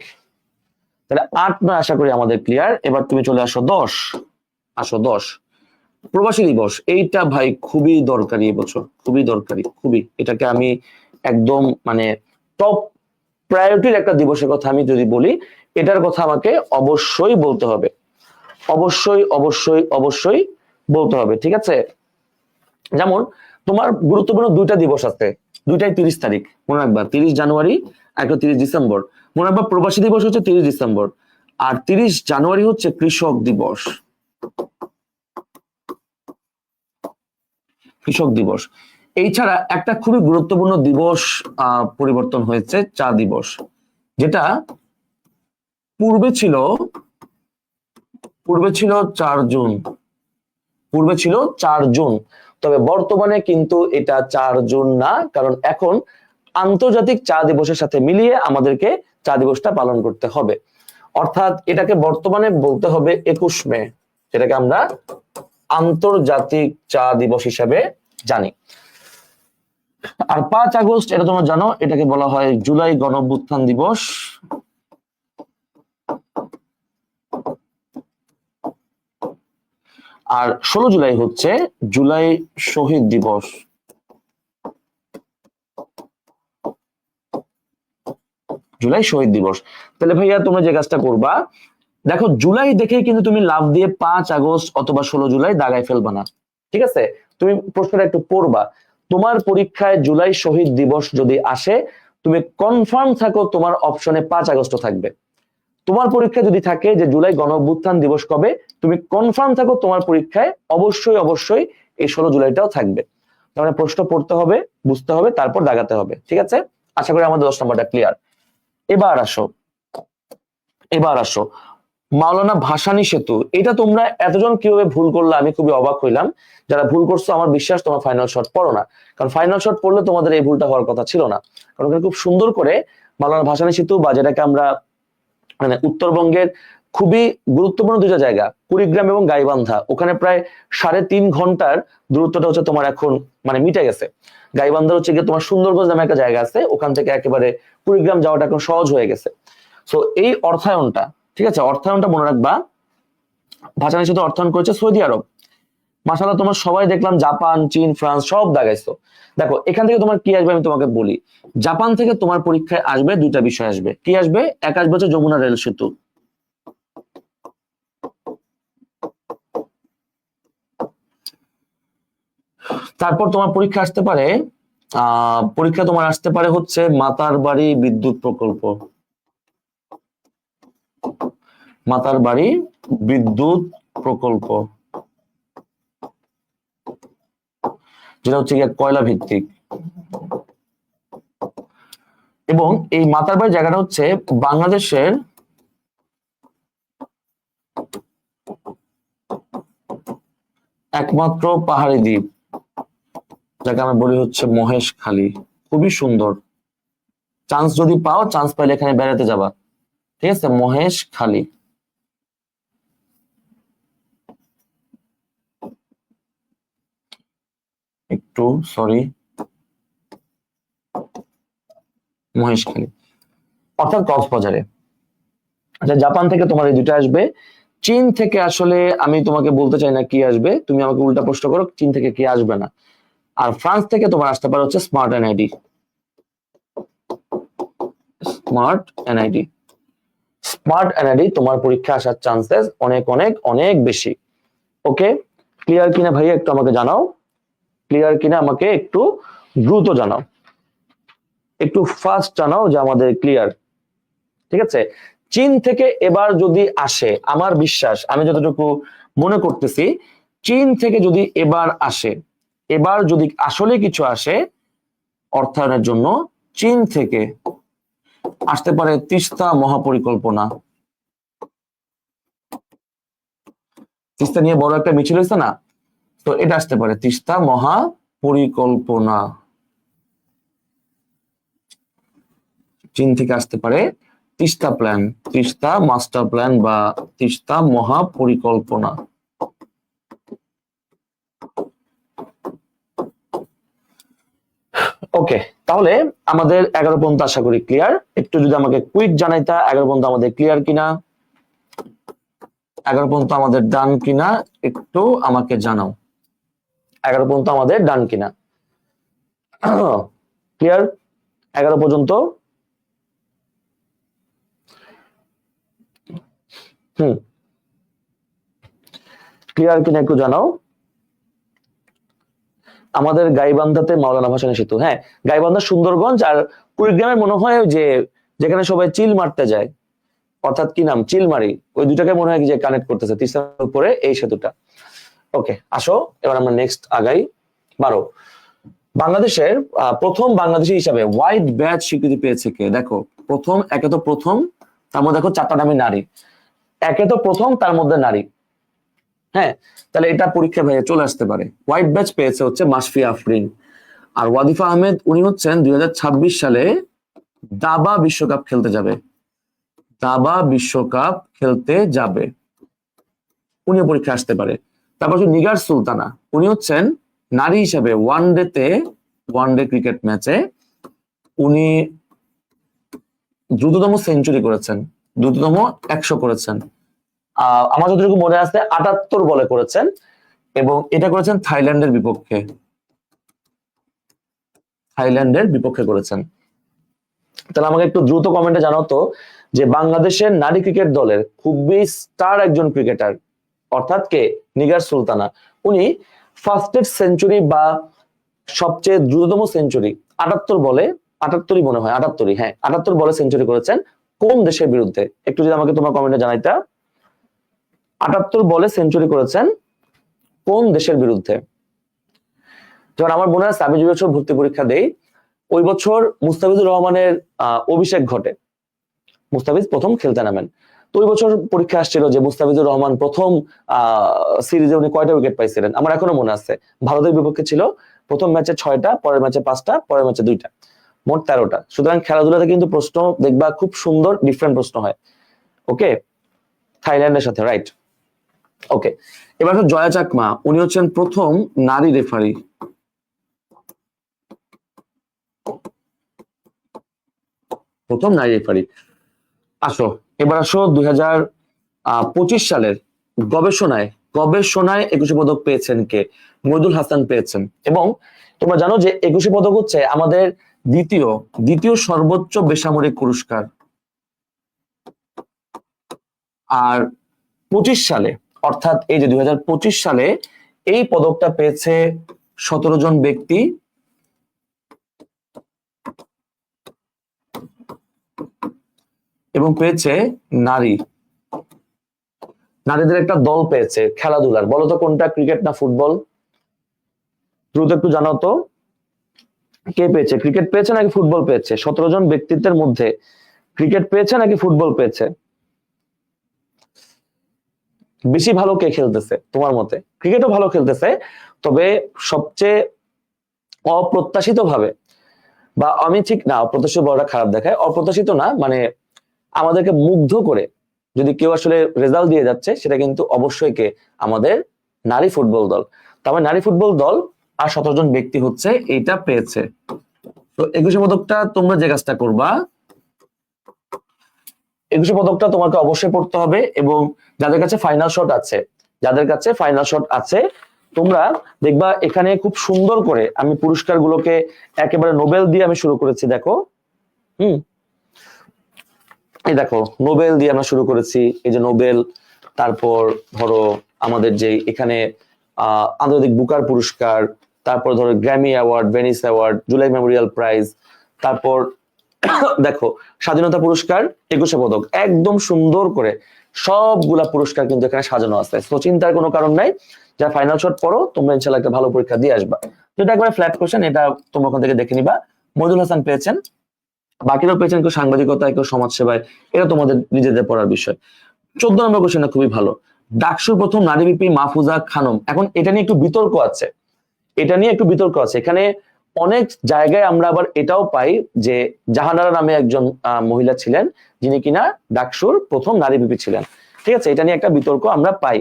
তাহলে 8, 9 আশা করি আমাদের ক্লিয়ার। এবার তুমি চলে আসো 10। আসো 10, প্রবাসী দিবস। এইটা ভাই খুবই দরকারি এবছর, খুবই দরকারি, খুবই। এটাকে আমি একদম মানে টপ প্রায়োরিটির একটা দিবসের কথা আমি যদি বলি, এটার কথা আমাকে অবশ্যই বলতে হবে, অবশ্যই অবশ্যই অবশ্যই বলতে হবে। ঠিক আছে, যেমন তোমার গুরুত্বপূর্ণ দুইটা দিবস আছে, দুইটাই 30 তারিখ, মনে রাখবা। 30 জানুয়ারি, একটা 30 ডিসেম্বর। মনে রাখবা প্রবাসী দিবস হচ্ছে 30 ডিসেম্বর, আর 30 জানুয়ারি হচ্ছে কৃষক দিবস। কৃষক দিবস। এই ছাড়া একটা খুবই গুরুত্বপূর্ণ দিবস পরিবর্তন হয়েছে, চা দিবস, যেটা পূর্বে ছিল 4 জুন, পূর্বে ছিল 4 জুন, তবে বর্তমানে কিন্তু এটা 4 জুন না, কারণ এখন আন্তর্জাতিক চা দিবসের সাথে মিলিয়ে আমাদেরকে চা দিবসটা পালন করতে হবে। অর্থাৎ এটাকে বর্তমানে বলতে হবে 21 মে, যেটাকে আমরা আন্তর্জাতিক চা দিবস হিসেবে জানি। আর 5 আগস্ট, এটা তোমরা জানো, এটাকে বলা হয় জুলাই গণঅভ্যুত্থান দিবস। আর 16 জুলাই হচ্ছে জুলাই শহীদ দিবস। জুলাই শহীদ দিবস। তাহলে ভাইয়া তোমরা যে কাজটা করবা, দেখো জুলাই দেখেই কিন্তু তুমি লাভ দিয়ে 5 আগস্ট অথবা 16 জুলাই দাগায় ফেলবা না। ঠিক আছে, তুমি প্রশ্নটা একটু পড়বা। তোমার পরীক্ষায় জুলাই শহীদ দিবস যদি আসে, তুমি কনফার্ম থাকো তোমার অপশনে 5 আগস্ট থাকবে। তোমার পরীক্ষায় যদি থাকে যে জুলাই গণঅভ্যুত্থান দিবস কবে, তুমি কনফার্ম থাকো তোমার পরীক্ষায় অবশ্যই অবশ্যই এই 16 জুলাইটাও থাকবে। তার মানে প্রশ্ন পড়তে হবে, বুঝতে হবে, তারপর দাগাতে হবে। ঠিক আছে, আশা করি আমাদের 10 নম্বরটা ক্লিয়ার। এবার আসো, মাওলানা ভাসানী সেতু। এটা তোমরা এতজন কিভাবে ভুল করলে আমি খুবই অবাক হইলাম। যারা ভুল করছো, আমার বিশ্বাস তোমার ফাইনাল শট পড়ো না, কারণ ফাইনাল শট পড়লে তোমাদের এই ভুলটা হওয়ার কথা ছিল না। কারণ খুব সুন্দর করে মাওলানা ভাসানী সেতু, বা যেটাকে আমরা মানে উত্তরবঙ্গের খুবই গুরুত্বপূর্ণ দুইটা জায়গা, কুড়িগ্রাম এবং গাইবান্ধা, ওখানে প্রায় 3.5 ঘন্টার দূরত্বটা হচ্ছে তোমার এখন মানে মিটে গেছে। গাইবান্ধা হচ্ছে গিয়ে তোমার সুন্দরগঞ্জ নামে একটা জায়গা আছে, ওখান থেকে একেবারে কুড়িগ্রাম যাওয়াটা এখন সহজ হয়ে গেছে। তো এই অর্থায়নটা, ঠিক আছে, অর্থায়নটা মনে রাখবা, ভাসানী সেতু অর্থায়ন করেছে সৌদি আরব। মাশাআল্লাহ, তোমার সবাই দেখলাম জাপান, চীন, ফ্রান্স সব দাগাইছো। দেখো এখান থেকে তোমার কি আসবে আমি তোমাকে বলি। জাপান থেকে তোমার পরীক্ষায় আসবে দুইটা বিষয় আসবে। কি আসবে? এক আসবে হচ্ছে যমুনা রেল সেতু, তারপর তোমার পরীক্ষা আসতে পারে হচ্ছে মাতার বাড়ি বিদ্যুৎ প্রকল্প, মাতার বাড়ি বিদ্যুৎ প্রকল্প, যেটা হচ্ছে গিয়ে কয়লা ভিত্তিক। এবং এই মাতার বাড়ি জায়গাটা হচ্ছে বাংলাদেশের একমাত্র পাহাড়ি দ্বীপ, যাকে আমরা বলি হচ্ছে মহেশখালী। খুবই সুন্দর, চান্স যদি পাও, চান্স পাইলে এখানে বেড়াতে যাবা। ঠিক আছে, মহেশখালী। একটু সরি, মহেশখালী অর্থাৎ কক্সবাজারে। আচ্ছা, জাপান থেকে তোমার এই দুটো আসবে। চীন থেকে আসলে আমি তোমাকে বলতে চাই না কি আসবে, তুমি আমাকে উল্টা প্রশ্ন করো চীন থেকে কি আসবে না। আর ফ্রান্স থেকে তোমার আসতে পারে হচ্ছে smart NID, smart NID. Smart NID তোমার পরীক্ষা আসার চান্সেস অনেক অনেক অনেক বেশি। ওকে, ক্লিয়ার কিনা ভাইয়া একটু আমাকে জানাও, ক্লিয়ার কিনা আমাকে একটু দ্রুত জানাও, একটু ফাস্ট জানাও যে আমাদের ক্লিয়ার। ঠিক আছে, চীন থেকে এবার যদি আসে, আমার বিশ্বাস, আমি যতটুকু মনে করতেছি, চীন থেকে যদি এবার আসে, এবার যদি আসলে কিছু আসে অর্থায়নের জন্য, চীন থেকে আসতে পারে তিস্তা মহাপরিকল্পনা। তিস্তা নিয়ে বড় একটা মিছিল হয়েছে না, তো এটা আসতে পারে তিস্তা মহাপরিকল্পনা। চীন থেকে আসতে পারে Teesta plan, Teesta master plan বা তিস্তা মহাপরিকল্পনা। ওকে, তাহলে আমাদের 11 পর্যন্ত আশা করি ক্লিয়ার। একটু যদি আমাকে কুইক জানাইতা 11 পর্যন্ত আমাদের ক্লিয়ার কিনা, 11 পর্যন্ত আমাদের ডান কিনা একটু আমাকে জানাও, 11 পর্যন্ত আমাদের ডান কিনা। ক্লিয়ার 11 পর্যন্ত? ক্লিয়ার কিনা একটু জানাও। আমাদের গাইবান্ধাতে মাওলানা ভাসানী সেতু, হ্যাঁ গাইবান্ধা সুন্দরগঞ্জ, আর কুড়িগ্রামে মনে হয় যে যেখানে সবাই চিল মারতে যায়, অর্থাৎ কি নাম, চিলমারি, ওই দুটাকে মনে হয় যে কানেক্ট করতেছে তিস্তার উপরে এই সেতুটা। ওকে, আসো এবার আমরা নেক্সট আগাই। 12, বাংলাদেশের প্রথম বাংলাদেশী হিসাবে হোয়াইট ব্যাজ স্বীকৃতি পেয়েছে কে? দেখো প্রথম, একে তো প্রথম, তার মধ্যে দেখো 4টা নামে নারী, একে তো প্রথম তার মধ্যে নারী। হ্যাঁ, তাহলে এটা পরীক্ষা ভাইয়ে চলে আসতে পারে। হোয়াইট ব্যাজ পেয়েছে হচ্ছে মাশফিয়া আফরিন, আর ওয়াদিফা আহমেদ উনি হচ্ছেন 2026 সালে দাবা বিশ্বকাপ খেলতে যাবে, দাবা বিশ্বকাপ খেলতে যাবে, উনি পরীক্ষা আসতে পারে। তারপর হচ্ছে নিগার সুলতানা, উনি হচ্ছেন নারী হিসাবে ওয়ান ডে ক্রিকেট ম্যাচে উনি দ্রুততম সেঞ্চুরি করেছেন, দ্রুততম 100 করেছেন। আমার যতটুকু মনে আছে 78 বলে করেছেন, এবং এটা করেছেন থাইল্যান্ডের বিপক্ষে, থাইল্যান্ডের বিপক্ষে করেছেন। তাহলে আমাকে একটু দ্রুত কমেন্টে জানাও তো যে বাংলাদেশের নারী ক্রিকেট দলের খুবই স্টার একজন ক্রিকেটার, অর্থাৎ কে? নিগার সুলতানা। উনি ফার্স্টের সেঞ্চুরি বা সবচেয়ে দ্রুততম সেঞ্চুরি 78 বলে, 78ই মনে হয়, 78ই, হ্যাঁ 78 বলে সেঞ্চুরি করেছেন কোন দেশের বিরুদ্ধে? একটু যদি আমাকে তোমার কমেন্টে জানাইতা, 78 বলে সেঞ্চুরি করেছেন কোন দেশের বিরুদ্ধে? যখন আমার মনে আছে আমি যে বছর ভর্তি পরীক্ষা দেই, ওই বছর মুস্তাফিজুর রহমানের অভিষেক ঘটে, মুস্তাফিজ প্রথম খেলতে নামেন। তো ওই বছর পরীক্ষা আসছিল যে মুস্তাফিজুর রহমান প্রথম সিরিজে উনি কয়টা উইকেট পাইছিলেন, আমার এখনো মনে আছে। ভারতের বিপক্ষে ছিল, প্রথম ম্যাচে 6টা, পরের ম্যাচে 5টা, পরের ম্যাচে 2টা, মোট 13টা। সুতরাং খেলাধুলাতে কিন্তু প্রশ্ন দেখবা খুব সুন্দর ডিফারেন্ট প্রশ্ন হয়। ওকে, থাইল্যান্ডের সাথে, রাইট। ওকে, এবার জয়া চাকমা, উনি হচ্ছেন প্রথম নারী রেফারি, প্রথম নারী রেফারি। আসো এবার আসো 2025 সালের গবেষণায় 21 পদক পেয়েছেন কে? মইদুল হাসান পেয়েছেন। এবং তোমরা জানো যে 21 পদক হচ্ছে আমাদের দ্বিতীয় সর্বোচ্চ বেসামরিক পুরস্কার। আর 25 সালে, অর্থাৎ এই যে 2025 সালে এই পদকটা পেয়েছে 17 জন ব্যক্তি, এবং পেয়েছে নারী, নারীদের একটা দল পেয়েছে খেলাধুলার। বলো তো কোনটা, ক্রিকেট না ফুটবল? দ্রুত একটু জানাও তো কে পেয়েছে, ক্রিকেট পেয়েছে নাকি ফুটবল পেয়েছে? 17 জন ব্যক্তিত্বের মধ্যে ক্রিকেট পেয়েছে নাকি ফুটবল পেয়েছে? বেশি ভালো কে খেলতেছে তোমার মতে? ক্রিকেটও ভালো খেলতেছে, তবে সবচেয়ে অপ্রত্যাশিত ভাবে, বা আমি ঠিক না, অপ্রত্যাশিত বড়টা খারাপ দেখায়, অপ্রত্যাশিত না মানে আমাদেরকে মুগ্ধ করে যদি কেউ আসলে রেজাল্ট দিয়ে যাচ্ছে, সেটা কিন্তু অবশ্যই কে? আমাদের নারী ফুটবল দল। তারপর নারী ফুটবল দল আর 17 জন ব্যক্তি হচ্ছে এইটা পেয়েছে। তো 21 পদকটা তোমরা যে কাজটা করবা, 21 পদকটা তোমাকে অবশ্যই পড়তে হবে, এবং যাদের কাছে ফাইনাল শট আছে, যাদের কাছে ফাইনাল শট আছে, তোমরা দেখবা এখানে খুব সুন্দর করে আমি পুরস্কারগুলোকে একেবারে নোবেল দিয়ে আমি শুরু করেছি। দেখো, এই দেখো নোবেল দিয়ে আমরা শুরু করেছি, এই যে নোবেল, তারপর ধরো আমাদের যে এখানে আন্তর্জাতিক বুকার পুরস্কার, তারপর ধরো Grammy award, Venice award, July Memorial prize, তারপর দেখো স্বাধীনতা পুরস্কার, 21 পদক, একদম সুন্দর করে সবগুলা পুরস্কার কিন্তু এখানে সাজানো আছে। তো চিন্তার কোনো কারণ নাই, যা ফাইনাল শট পড়ো তোমরা ইনশাল্লাহ একটা ভালো পরীক্ষা দিয়ে আসবা। যেটা একবারে ফ্ল্যাট কোশ্চেন, এটা তোমরা ওখান থেকে দেখে নিবা। মইদুল হাসান পেয়েছেন, বাকিরাও পেয়েছেন কেউ সাংবাদিকতায়, কেউ সমাজসেবায়, এটা তোমাদের নিজেদের পড়ার বিষয়। 14 নম্বর কোশ্চেনটা খুবই ভালো। ডাকসুর প্রথম নারী ভিপি মাহফুজা খানম। এখন এটা নিয়ে একটু বিতর্ক আছে, এখানে অনেক জায়গায় আমরা আবার এটাও পাই যে জাহানারা নামে একজন মহিলা ছিলেন যিনি কিনা ডাকসুর প্রথম নারী ভিপি ছিলেন। ঠিক আছে, এটা নিয়ে একটা বিতর্ক আমরা পাই।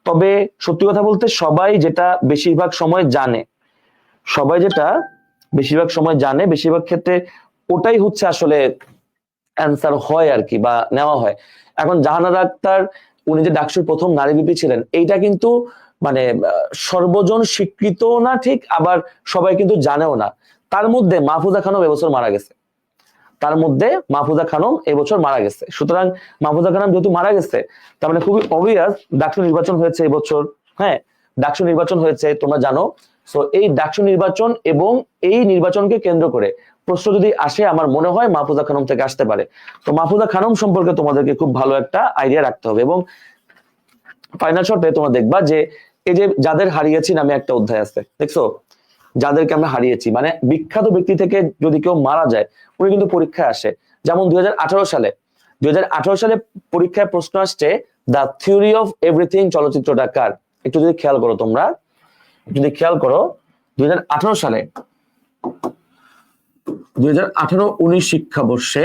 তবে সত্যি কথা বলতে সবাই যেটা বেশিরভাগ সময় জানে, বেশিরভাগ ক্ষেত্রে ওটাই হচ্ছে আসলে অ্যান্সার হয় আর কি, বা নেওয়া হয়। এখন জাহানারা আক্তার উনি যে ডাকসুর প্রথম নারী ভিপি ছিলেন, এইটা কিন্তু মানে সর্বজন স্বীকৃত না ঠিক, আবার সবাই কিন্তু জানেও না। তার মধ্যে মাহফুজা খানম এবছর মারা গেছে, সুতরাং মাহফুজা খানম যেহেতু মারা গেছে, তার মানে খুবই অবভিয়াস ডাকসু নির্বাচন হয়েছে এবছর। হ্যাঁ, ডাকসু নির্বাচন হয়েছে, তোমরা জানো। সো এই ডাকসু নির্বাচন এবং এই নির্বাচনকে কেন্দ্র করে প্রশ্ন যদি আসে, আমার মনে হয় মাহফুজা খানম থেকে আসতে পারে। তো মাহফুজা খানম সম্পর্কে তোমাদেরকে খুব ভালো একটা আইডিয়া রাখতে হবে। এবং ফাইনাল শটে তোমরা দেখবা যে এই যে যাদের হারিয়েছি নামে একটা অধ্যায় আছে, দেখছো, যাদেরকে আমরা হারিয়েছি, মানে বিখ্যাত ব্যক্তি থেকে যদি কেউ মারা যায় উনি কিন্তু পরীক্ষায় আসে। যেমন 2018 সালে পরীক্ষায় প্রশ্ন আসছে দ্য থিওরি অফ এভরিথিং চলচ্চিত্রটা কার। একটু যদি খেয়াল করো 2018 সালে 2018-19 শিক্ষাবর্ষে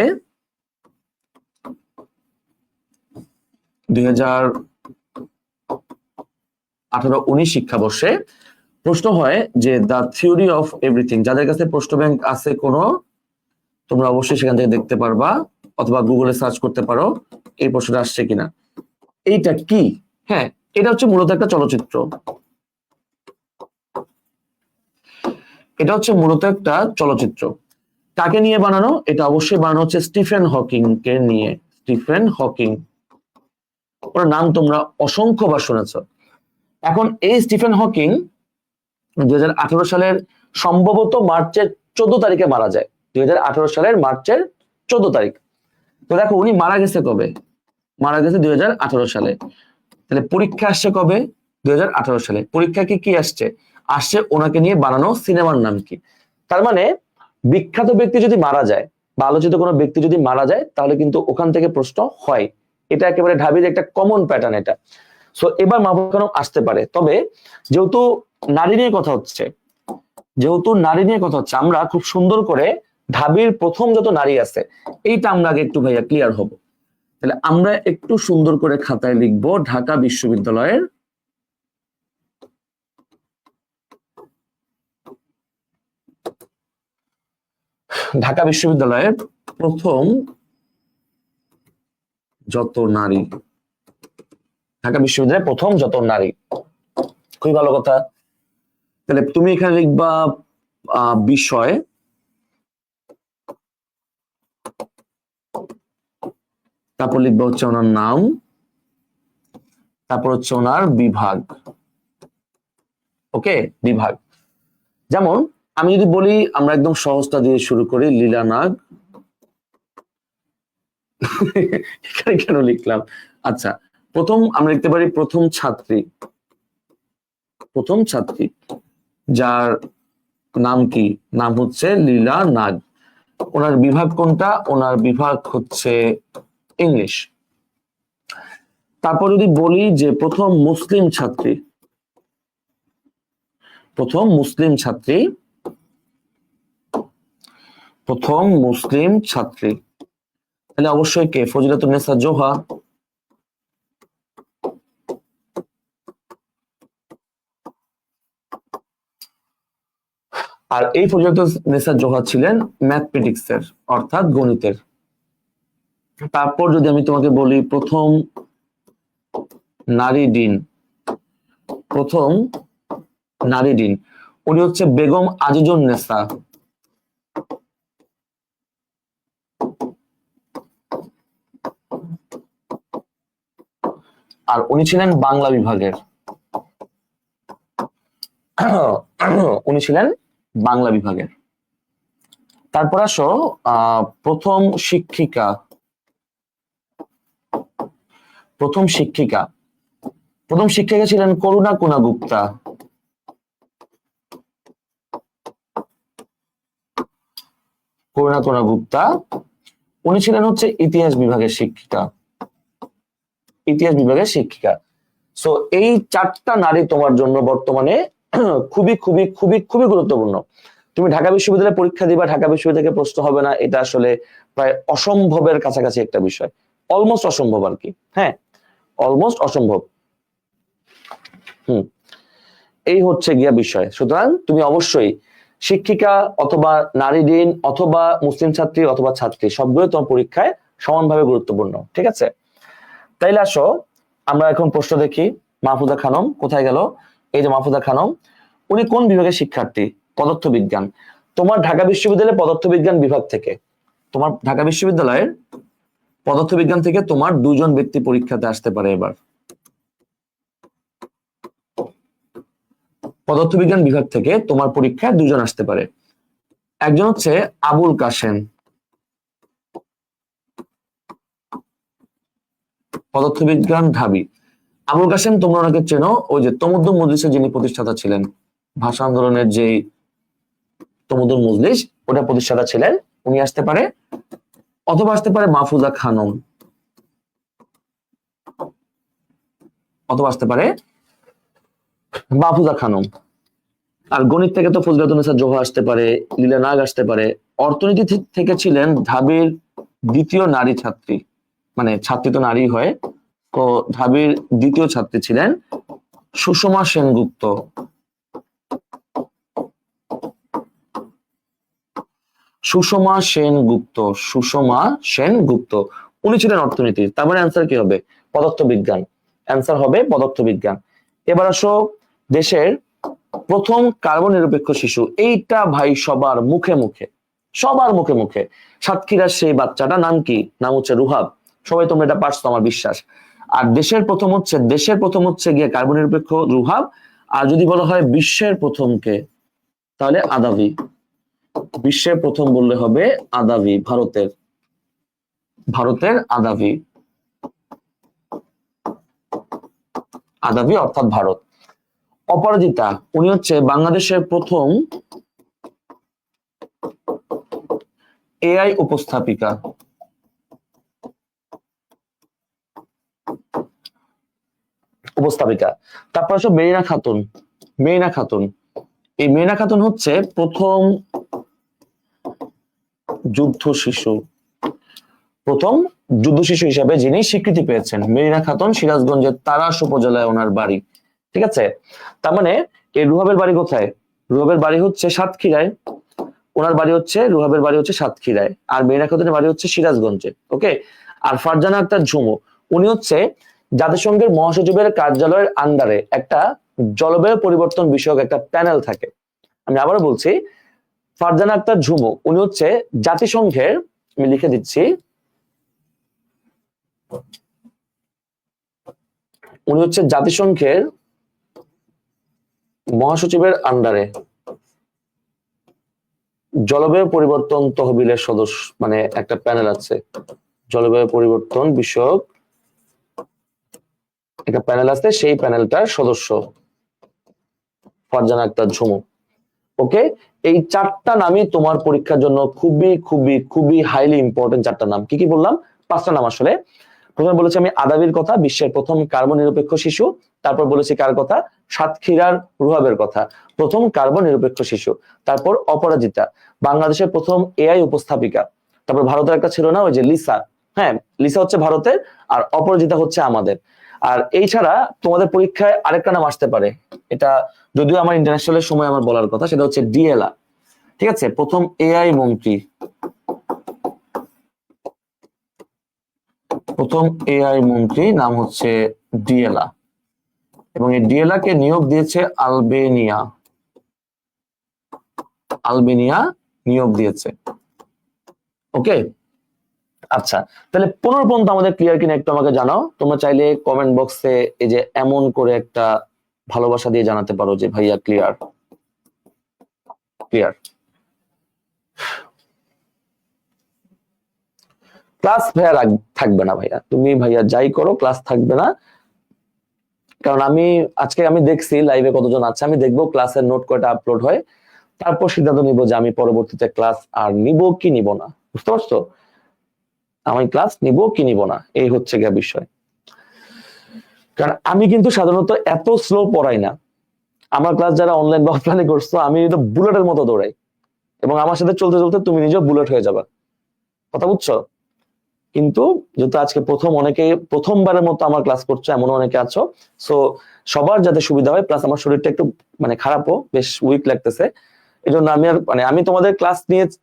2018-19 শিক্ষাবর্ষে প্রশ্ন হয় যে দ্য থিওরি অফ এভরিথিং, যাদের কাছে প্রশ্ন ব্যাংক আছে কোনো, তোমরা অবশ্যই সেখান থেকে দেখতে পারবা অথবা গুগলে সার্চ করতে পারো এই প্রশ্নটা আসছে কিনা। এইটা কি? হ্যাঁ, এটা হচ্ছে মূলত একটা চলচ্চিত্র, কাকে নিয়ে বানানো? এটা অবশ্যই বানানো হচ্ছে স্টিফেন হকিং কে নিয়ে। স্টিফেন হকিং, ওর নাম তোমরা অসংখ্যবার শুনেছ। এখন এই স্টিফেন হকিং 2018 সালের সম্ভবত মার্চের 14 তারিখে মারা যায়। 2018 সালের মার্চের 14 তারিখ। তো দেখো উনি মারা গেছে কবে? মারা গেছে 2018 সালে। তাহলে পরীক্ষা আসছে কবে? 2018 সালে। পরীক্ষা কি আসছে? ওনাকে নিয়ে বানানো সিনেমার নাম কি। তার মানে বিখ্যাত ব্যক্তি যদি মারা যায় বা আলোচিত কোনো ব্যক্তি যদি মারা যায়, তাহলে কিন্তু ওখান থেকে প্রশ্ন হয়। এটা একেবারে ঢাবির একটা কমন প্যাটার্ন এটা। সো এবার মাহফুজা খানম আসতে পারে। তবে যেহেতু নারী নিয়ে কথা হচ্ছে, আমরা খুব সুন্দর করে ঢাবির প্রথম যত নারী আছে এইটা আমরা আগে একটু ভাইয়া ক্লিয়ার হব। তাহলে আমরা একটু সুন্দর করে খাতায় লিখবো ঢাকা বিশ্ববিদ্যালয়ের প্রথম যত নারী, খুবই ভালো কথা। তাহলে তুমি এখানে লিখবা বিষয়, তারপর লিখবা হচ্ছে ওনার নাম, তারপর হচ্ছে ওনার বিভাগ। ওকে, বিভাগ। যেমন আমি যদি বলি, আমরা একদম সহজটা দিয়ে শুরু করি, লীলা নাগ। এখানে কেন লিখলাম? আচ্ছা, প্রথম আমরা লিখতে পারি প্রথম ছাত্রী, যার নাম কি? নাম হচ্ছে লীলা নাগ। ওনার বিভাগ কোনটা? ওনার বিভাগ হচ্ছে ইংলিশ। তারপর যদি বলি যে প্রথম মুসলিম ছাত্রী, তাহলে অবশ্যই কে? ফজিলাতুন্নেসা জোহা। আর এই ফজিলাতুন্নেসা জোহা ছিলেন ম্যাথমেটিক্সের, অর্থাৎ গণিতের। তারপর যদি আমি তোমাকে বলি প্রথম নারী ডিন, উনি হচ্ছে বেগম আজিজুন নেসা। আর উনি ছিলেন বাংলা বিভাগের। উনি ছিলেন বাংলা বিভাগের। তারপর আসো প্রথম শিক্ষিকা। প্রথম শিক্ষিকা ছিলেন করুণা গুপ্তা। করুণা গুপ্তা উনি ছিলেন হচ্ছে ইতিহাস বিভাগের শিক্ষিকা। সো এই 4টা নারী তোমার জন্য বর্তমানে খুবই খুবই খুবই খুবই গুরুত্বপূর্ণ। তুমি ঢাকা বিশ্ববিদ্যালয়ে পরীক্ষা দিবা, ঢাকা বিশ্ববিদ্যালয় থেকে প্রশ্ন হবে না, এটা আসলে প্রায় অসম্ভবের কাছাকাছি একটা বিষয়, অলমোস্ট অসম্ভব আর কি। হ্যাঁ, অলমোস্ট অসম্ভব। এই হচ্ছে গিয়া বিষয়। সুতরাং তুমি অবশ্যই শিক্ষিকা অথবা নারী ডিন অথবা মুসলিম ছাত্রী অথবা ছাত্রী সবগুলো তোমার পরীক্ষায় সমানভাবে গুরুত্বপূর্ণ। ঠিক আছে, তাইলে আসো আমরা এখন প্রশ্ন দেখি। মাহফুজা খানম কোথায় গেল? এই যে মাহফুজা খানম, উনি কোন বিভাগের শিক্ষার্থী? পদার্থবিজ্ঞান। তোমার ঢাকা বিশ্ববিদ্যালয়ের পদার্থবিজ্ঞান বিভাগ থেকে, তোমার ঢাকা বিশ্ববিদ্যালয়ের পদার্থবিজ্ঞান থেকে তোমার 2 জন ব্যক্তি পরীক্ষাতে আসতে পারে এবার। পদার্থবিজ্ঞান বিভাগ থেকে তোমার পরীক্ষায় 2 জন আসতে পারে। একজন হচ্ছে আবুল কাশেম, পদার্থবিজ্ঞান ঢাবি। আবুল কাশেম তোমরা ওনাকে চেনো, ওই যে তমুদ্দুন মজলিসের যিনি প্রতিষ্ঠাতা ছিলেন, ভাষা আন্দোলনের যে তমুদ্দুন মজলিস ওটা প্রতিষ্ঠাতা ছিলেন, উনি আসতে পারে। অথবা আসতে পারে মাহফুজা খানম, আর গণিত থেকে তো ফজলাতুন্নেসা জোহা আসতে পারে, লীলা নাগ আসতে পারে। অর্থনীতি থেকে ছিলেন ঢাবির দ্বিতীয় নারী ছাত্রী, মানে ছাত্রী তো নারী হয়, তো ঢাবির দ্বিতীয় ছাত্রী ছিলেন সুষমা সেনগুপ্ত। সুষমা সেনগুপ্ত উনি ছিলেন অর্থনীতির। তার মানে অ্যান্সার কি হবে? পদার্থবিজ্ঞান। অ্যান্সার হবে পদার্থবিজ্ঞান। এবার আসো দেশের প্রথম কার্বন নিরপেক্ষ শিশু। এইটা ভাই সবার মুখে মুখে সাতক্ষীরার সেই বাচ্চাটা নাম কি? নাম হচ্ছে রুহাব। সবাই তোমরা এটা পারছো আমার বিশ্বাস। আর দেশের প্রথম হচ্ছে গিয়ে কার্বন নিরপেক্ষ রুহাব। আর যদি বলা হয় বিশ্বের প্রথমকে, তাহলে আদাভি। বিশ্বের প্রথম বললে হবে আদাভি, ভারতের আদাভি অর্থাৎ ভারত। অপরাজিতা উনি হচ্ছে বাংলাদেশের প্রথম এআই উপস্থাপিকা। তারপর আসো মেরিনা খাতুন। এই মেরিনা খাতুন হচ্ছে প্রথম যুদ্ধ শিশু হিসাবে যিনি স্বীকৃতি পেয়েছেন। মেরিনা খাতুন সিরাজগঞ্জের তারাস উপজেলায় ওনার বাড়ি। ঠিক আছে, তার মানে এই রুহাবের বাড়ি কোথায়? রুহাবের বাড়ি হচ্ছে সাতক্ষীরায়। রুহাবের বাড়ি হচ্ছে সাতক্ষীরায়, আর মেরিনা খাতুনের বাড়ি হচ্ছে সিরাজগঞ্জে। ওকে। আর ফারজানা আক্তার ঝুমু উনি হচ্ছে জাতিসংঘের মহাসচিবের কার্যালয়ের আন্ডারে একটা জলবায়ু পরিবর্তন বিষয়ক একটা প্যানেল থাকে। আমি আবারও বলছি, ফারজানা আক্তার ঝুমু উনি হচ্ছে জাতিসংঘের, আমি লিখে দিচ্ছি, উনি হচ্ছে জাতিসংঘের মহাসচিবের আন্ডারে জলবায়ু পরিবর্তন তহবিলের সদস্য, মানে একটা প্যানেল আছে জলবায়ু পরিবর্তন বিষয়ক একটা প্যানেল আছে, সেই প্যানেলটার সদস্য ফারজানা আক্তার ঝুমু। ওকে, এই 4টা নামই তোমার পরীক্ষার জন্য খুবই খুবই খুবই হাইলি ইম্পর্টেন্ট 4টা নাম। কি বললাম? 5টা নাম আসলে। প্রথমে বলেছি আমি আদাবির কথা, বিশ্বের প্রথম কার্বন নিরপেক্ষ শিশু। তারপর বলেছি কার কথা? সাতক্ষীরার রুহাবের কথা, প্রথম কার্বন নিরপেক্ষ শিশু। তারপর অপরাজিতা, বাংলাদেশের প্রথম এআই উপস্থাপিকা। তারপর ভারতের একটা ছিল না, ওই যে লিসা। হ্যাঁ, লিসা হচ্ছে ভারতের, আর অপরাজিতা হচ্ছে আমাদের। আর এই ছাড়া তোমাদের পরীক্ষায় আরেকটা নাম আসতে পারে, এটা যদিও আমার ইন্টারন্যাশনালের সময় আমার বলার কথা, সেটা হচ্ছে ডিএলা। ঠিক আছে, প্রথম এআই মন্ত্রী, নাম হচ্ছে ডিএলা, এবং এই ডিএলা কে নিয়োগ দিয়েছে আলবেনিয়া নিয়োগ দিয়েছে। ওকে, আচ্ছা, তাহলে 15 পর্যন্ত আমাদের ক্লিয়ার কিনা একটু আমাকে জানাও। তোমরা চাইলে কমেন্ট বক্সে এই যে এমন করে একটা ভালোবাসা দিয়ে জানাতে পারো যে ভাইয়া ক্লিয়ার ক্লিয়ার। ক্লাস ভাইয়া থাকবে না ভাইয়া, তুমি ভাইয়া যাই করো ক্লাস থাকবে না। কারণ আজকে আমি দেখছি লাইভে কতজন আছে, আমি দেখবো ক্লাসের নোট কয়টা আপলোড হয়, তারপর সিদ্ধান্ত নিব যে আমি পরবর্তীতে ক্লাস আর নিব কি নিব না। বুঝতে পারছো? আমি ক্লাস নিব কি নিব না, এই হচ্ছে গিয়ে বিষয়। কারণ আমি কিন্তু সাধারণত এত স্লো পড়াই না। আমার ক্লাস যারা অনলাইন বা অফলাইনে করছো, আমি তো বুলেটের মতো দৌড়াই, এবং আমার সাথে চলতে চলতে তুমি নিজেও বুলেট হয়ে যাবে। কথা বুঝছো? কিন্তু যেহেতু আজকে প্রথমবারের মতো আমার ক্লাস করছো, এমন অনেকে আছো, সো সবার যাতে সুবিধা হয়, প্লাস আমার শরীরটা একটু খারাপও, বেশ উইক লাগতেছে, এই জন্য আমি তোমাদের ক্লাস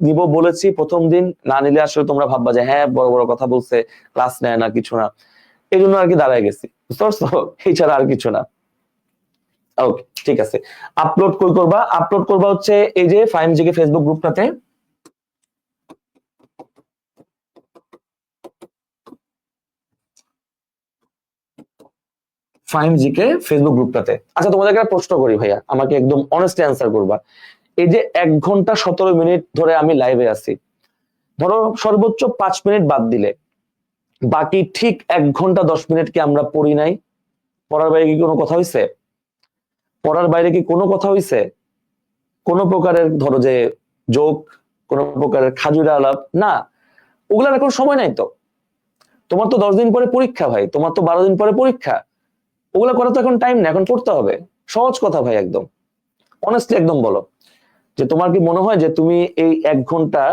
নিব বলেছি। প্রথম দিন না নিলে আসলে তোমরা ভাববা যে হ্যাঁ বড় বড় কথা বলছে, ক্লাস নেয় না, কিছু না, এই জন্য আর কি দাঁড়ায় গেছি। বুঝতে পারছো? এই ছাড়া আর কিছু না। ওকে, ঠিক আছে। আপলোড কই করবা? আপলোড করবা হচ্ছে এই যে ফাইমজিকে ফেসবুক গ্রুপটাতে। ফাইমজিকে ফেসবুক গ্রুপটাতে। আচ্ছা, তোমাদেরকে একটা প্রশ্ন করি ভাইয়া, আমাকে একদম অনেস্টলি অ্যান্সার করবা। এই যে 1 ঘন্টা 17 মিনিট ধরে আমি লাইভে আছি, ধরো সর্বোচ্চ 5 মিনিট বাদ দিলে বাকি ঠিক 1 ঘন্টা 10 মিনিট কি আমরা পড়ি নাই? পড়ার বাইরে কি কোনো কথা হইছে? পড়ার বাইরে কি কোনো কথা হইছে? কোনো প্রকারের ধরো যে যোগ, কোনো প্রকারের খাজুরা আলাপ না, ওগুলার এখন সময় নাই তো। তোমার তো 10 দিন পরে পরীক্ষা ভাই, তোমার তো 12 দিন পরে পরীক্ষা, ওগুলা করা তো এখন টাইম না, এখন পড়তে হবে। সহজ কথা ভাই, একদম অনেস্টলি একদম বলো যে তোমার কি মনে হয় যে তুমি এই 1 ঘন্টা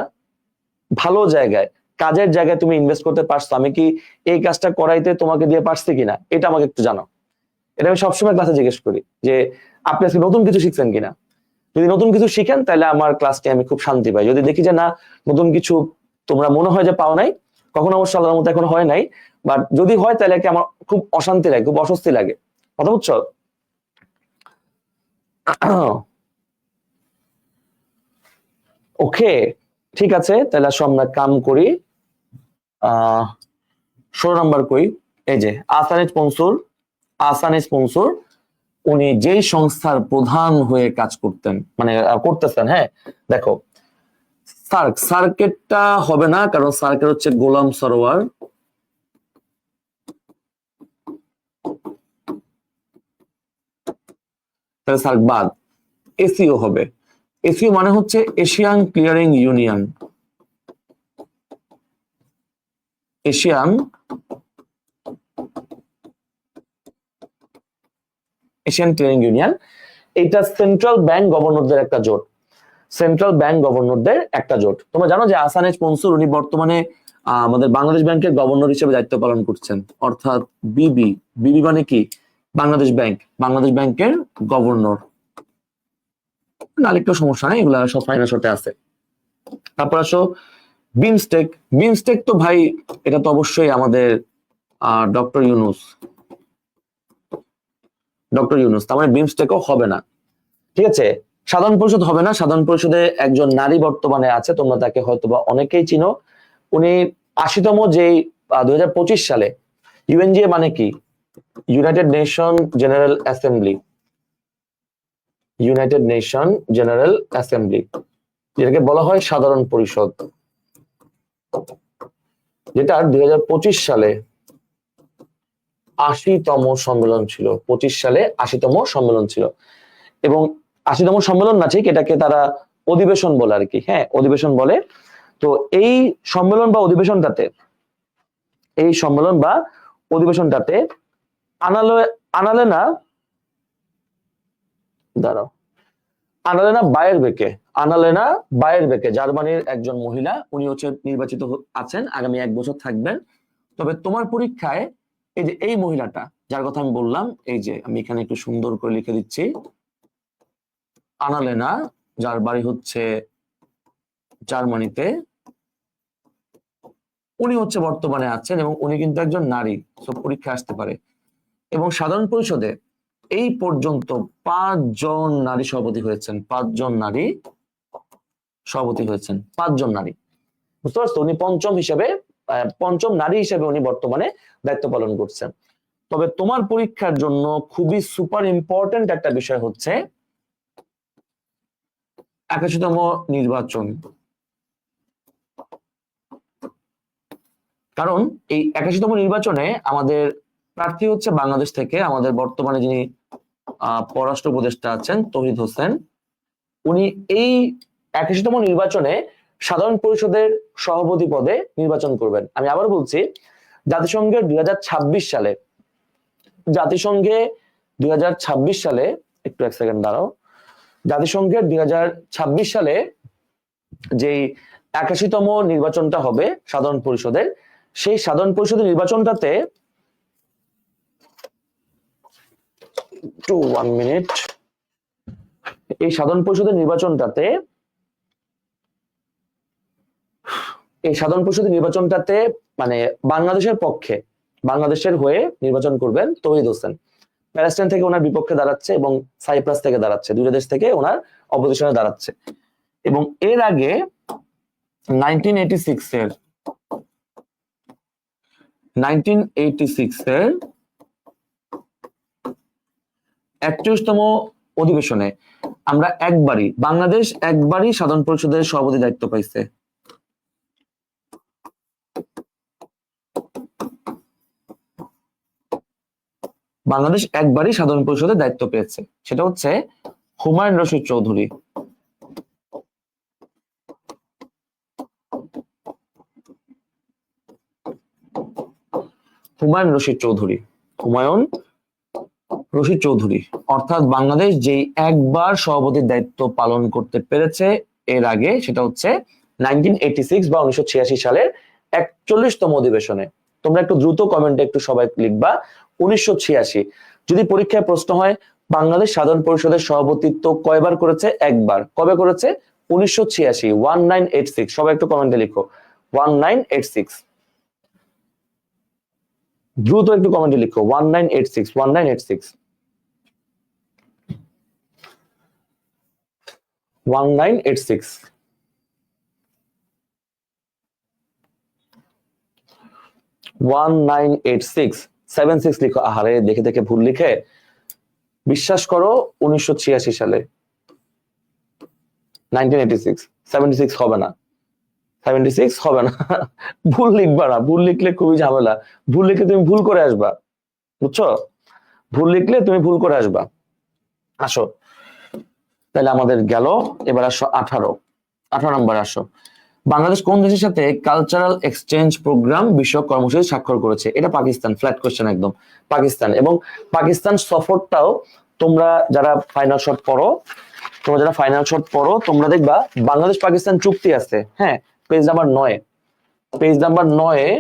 ভালো জায়গায়, কাজের জায়গায় তুমি ইনভেস্ট করতে পারছো? আমি কি এই কাজটা করাইতে তোমাকে দিয়ে পারছি কিনা, এটা আমাকে একটু জানাও। এটা আমি সবসময় ক্লাসে জিজ্ঞেস করি যে আপনি আজকে নতুন কিছু শিখছেন কিনা। যদি নতুন কিছু শিখেন তাহলে আমার ক্লাসটি আমি খুব শান্তি পাই। যদি দেখি যে না, নতুন কিছু তোমরা মনে হয় যে পাও নাই, কখনো অবশ্য আল্লাহর মতো এখন হয় নাই, বাট যদি হয় তাহলে কি আমার খুব অশান্তি লাগে, খুব অস্বস্তি লাগে। কথা বুঝছো? ওকে, ঠিক আছে, তাহলে আসো আমরা কাম করি। 16 নম্বর কই? এই যে আসানিস মনসুর, উনি যেই সংস্থার প্রধান হয়ে কাজ করতেন, করতেছেন, হ্যাঁ দেখো, সার্কেটটা হবে না, কারণ সার্কেট হচ্ছে গোলাম সরোয়ার। তাহলে সার্ক বাদ, এসিও হবে। এসিও মানে হচ্ছে Asian clearing union, Asian clearing union. এটা সেন্ট্রাল ব্যাংক গভর্নরদের একটা জোট, তোমরা জানো যে আহসান মনসুর উনি বর্তমানে আমাদের বাংলাদেশ ব্যাংকের গভর্নর হিসেবে দায়িত্ব পালন করছেন, অর্থাৎ বিবি মানে কি? বাংলাদেশ ব্যাংকের গভর্নর। না লিখলেও সমস্যা নেই, এগুলা সব ফাইন্যান্সে আছে। তারপর আসো বিমস্টেক তো ভাই এটা তো অবশ্যই আমাদের ডক্টর ইউনুস, তার মানে বিমস্টেকও হবে না। ঠিক আছে, সাধারণ পরিষদ হবে না। সাধারণ পরিষদে একজন নারী বর্তমানে আছে, তোমরা তাকে হয়তোবা অনেকেই চিনো। উনি 80তম যেই 2025 সালে ইউএনজিএ মানে কি? ইউনাইটেড নেশন জেনারেল অ্যাসেম্বলি, যেটাকে বলা হয় সাধারণ পরিষদ, যেটা 2025 সালে 80তম সম্মেলন ছিল। 25 সালে 80তম সম্মেলন ছিল, এবং 80তম সম্মেলন না, ঠিক এটাকে তারা অধিবেশন বলে আর কি। হ্যাঁ, অধিবেশন বলে। তো এই সম্মেলন বা অধিবেশনটাতে আনালেনা বায়েরবেকে, জার্মানির একজন মহিলা, উনি হচ্ছে নির্বাচিত আছেন, আগামী 1 বছর থাকবেন। তবে তোমার পরীক্ষায় এই যে এই মহিলাটা যার কথা আমি বললাম, এই যে আমি এখানে একটু সুন্দর করে লিখে দিচ্ছি, আনালেনা, যার বাড়ি হচ্ছে জার্মানিতে, উনি হচ্ছে বর্তমানে আছেন, এবং উনি কিন্তু একজন নারী, সব পরীক্ষা আসতে পারে। এবং সাধারণ পরিষদে এই পর্যন্ত 5 জন নারী সভাপতি হয়েছেন, 5 জন নারী বুঝতে পারছো? উনি পঞ্চম নারী হিসেবে উনি বর্তমানে দায়িত্ব পালন করছেন। তবে তোমার পরীক্ষার জন্য খুবই সুপার ইম্পর্টেন্ট একটা বিষয় হচ্ছে 81তম নির্বাচন। কারণ এই 81তম নির্বাচনে আমাদের প্রার্থী হচ্ছে বাংলাদেশ থেকে, আমাদের বর্তমানে যিনি পররাষ্ট্র উপদেষ্টা আছেন তৌহিদ হোসেন, উনি এই 81তম নির্বাচনে সাধারণ পরিষদের সভাপতি পদে নির্বাচন করবেন। আমি আবার বলছি, জাতিসংঘের 2026 সালে, জাতিসংঘে 2026 সালে, একটু এক সেকেন্ড দাঁড়াও, জাতিসংঘের 2026 সালে যেই 81তম নির্বাচনটা হবে সাধারণ পরিষদের, সেই সাধারণ পরিষদের নির্বাচনটাতে এই সাধারণ পরিষদের নির্বাচনটাতে মানে বাংলাদেশের পক্ষে, বাংলাদেশের হয়ে নির্বাচন করবেন তৌহিদ হোসেন। প্যালেস্টাইন থেকে ওনার বিপক্ষে দাঁড়াচ্ছে এবং সাইপ্রাস থেকে দাঁড়াচ্ছে, দুইটা দেশ থেকে ওনার অপোজিশনে দাঁড়াচ্ছে। এবং এর আগে 1986 এর 31তম অধিবেশনে আমরা বাংলাদেশ একবারই সাধারণ পরিষদের সভাপতি দায়িত্ব পাইছে। বাংলাদেশ একবারই সাধারণ পরিষদের দায়িত্ব পেয়েছে, সেটা হচ্ছে হুমায়ুন রশিদ চৌধুরী। হুমায়ুন রশিদ চৌধুরী অর্থাৎ বাংলাদেশ যেই একবার সভাপতির দায়িত্ব পালন করতে পেরেছে এর আগে, সেটা হচ্ছে 1986 বা 1986 সালের 41তম অধিবেশনে। তোমরা একটু দ্রুত কমেন্টে একটু সবাই লিখবা 1986। যদি পরীক্ষায় প্রশ্ন হয় বাংলাদেশ সাধারণ পরিষদের সভাপতিত্ব কয়বার করেছে? একবার। কবে করেছে? 1986, 1986। সবাই একটু কমেন্টে লিখো 1986। দ্রুত একটু কমেন্টে লিখো 1986, 1986, 1986। 1986, 76 লিখো। আহারে, দেখে দেখে ভুল লিখে। বিশ্বাস করো 1986 সালে, 1986, 76 হবে না, 76 হবে না। ভুল লিখবা না, ভুল লিখলে খুবই ঝামেলা। ভুল লিখলে তুমি ভুল করে আসবা, বুঝছো? ভুল লিখলে তুমি ভুল করে আসবা। আসো তাহলে আমাদের গেল, এবার আসো 18 নম্বর। আসো, বাংলাদেশ কোন দেশের সাথে কালচারাল এক্সচেঞ্জ প্রোগ্রাম বিষয়ক কর্মসূচি স্বাক্ষর করেছে? এটা পাকিস্তান, ফ্ল্যাট কোশ্চেন একদম, পাকিস্তান। এবং পাকিস্তান সফরটাও তোমরা যারা ফাইনাল শট পড়ো, তোমরা দেখবা বাংলাদেশ পাকিস্তান চুক্তি আছে, হ্যাঁ, পেজ নাম্বার 9,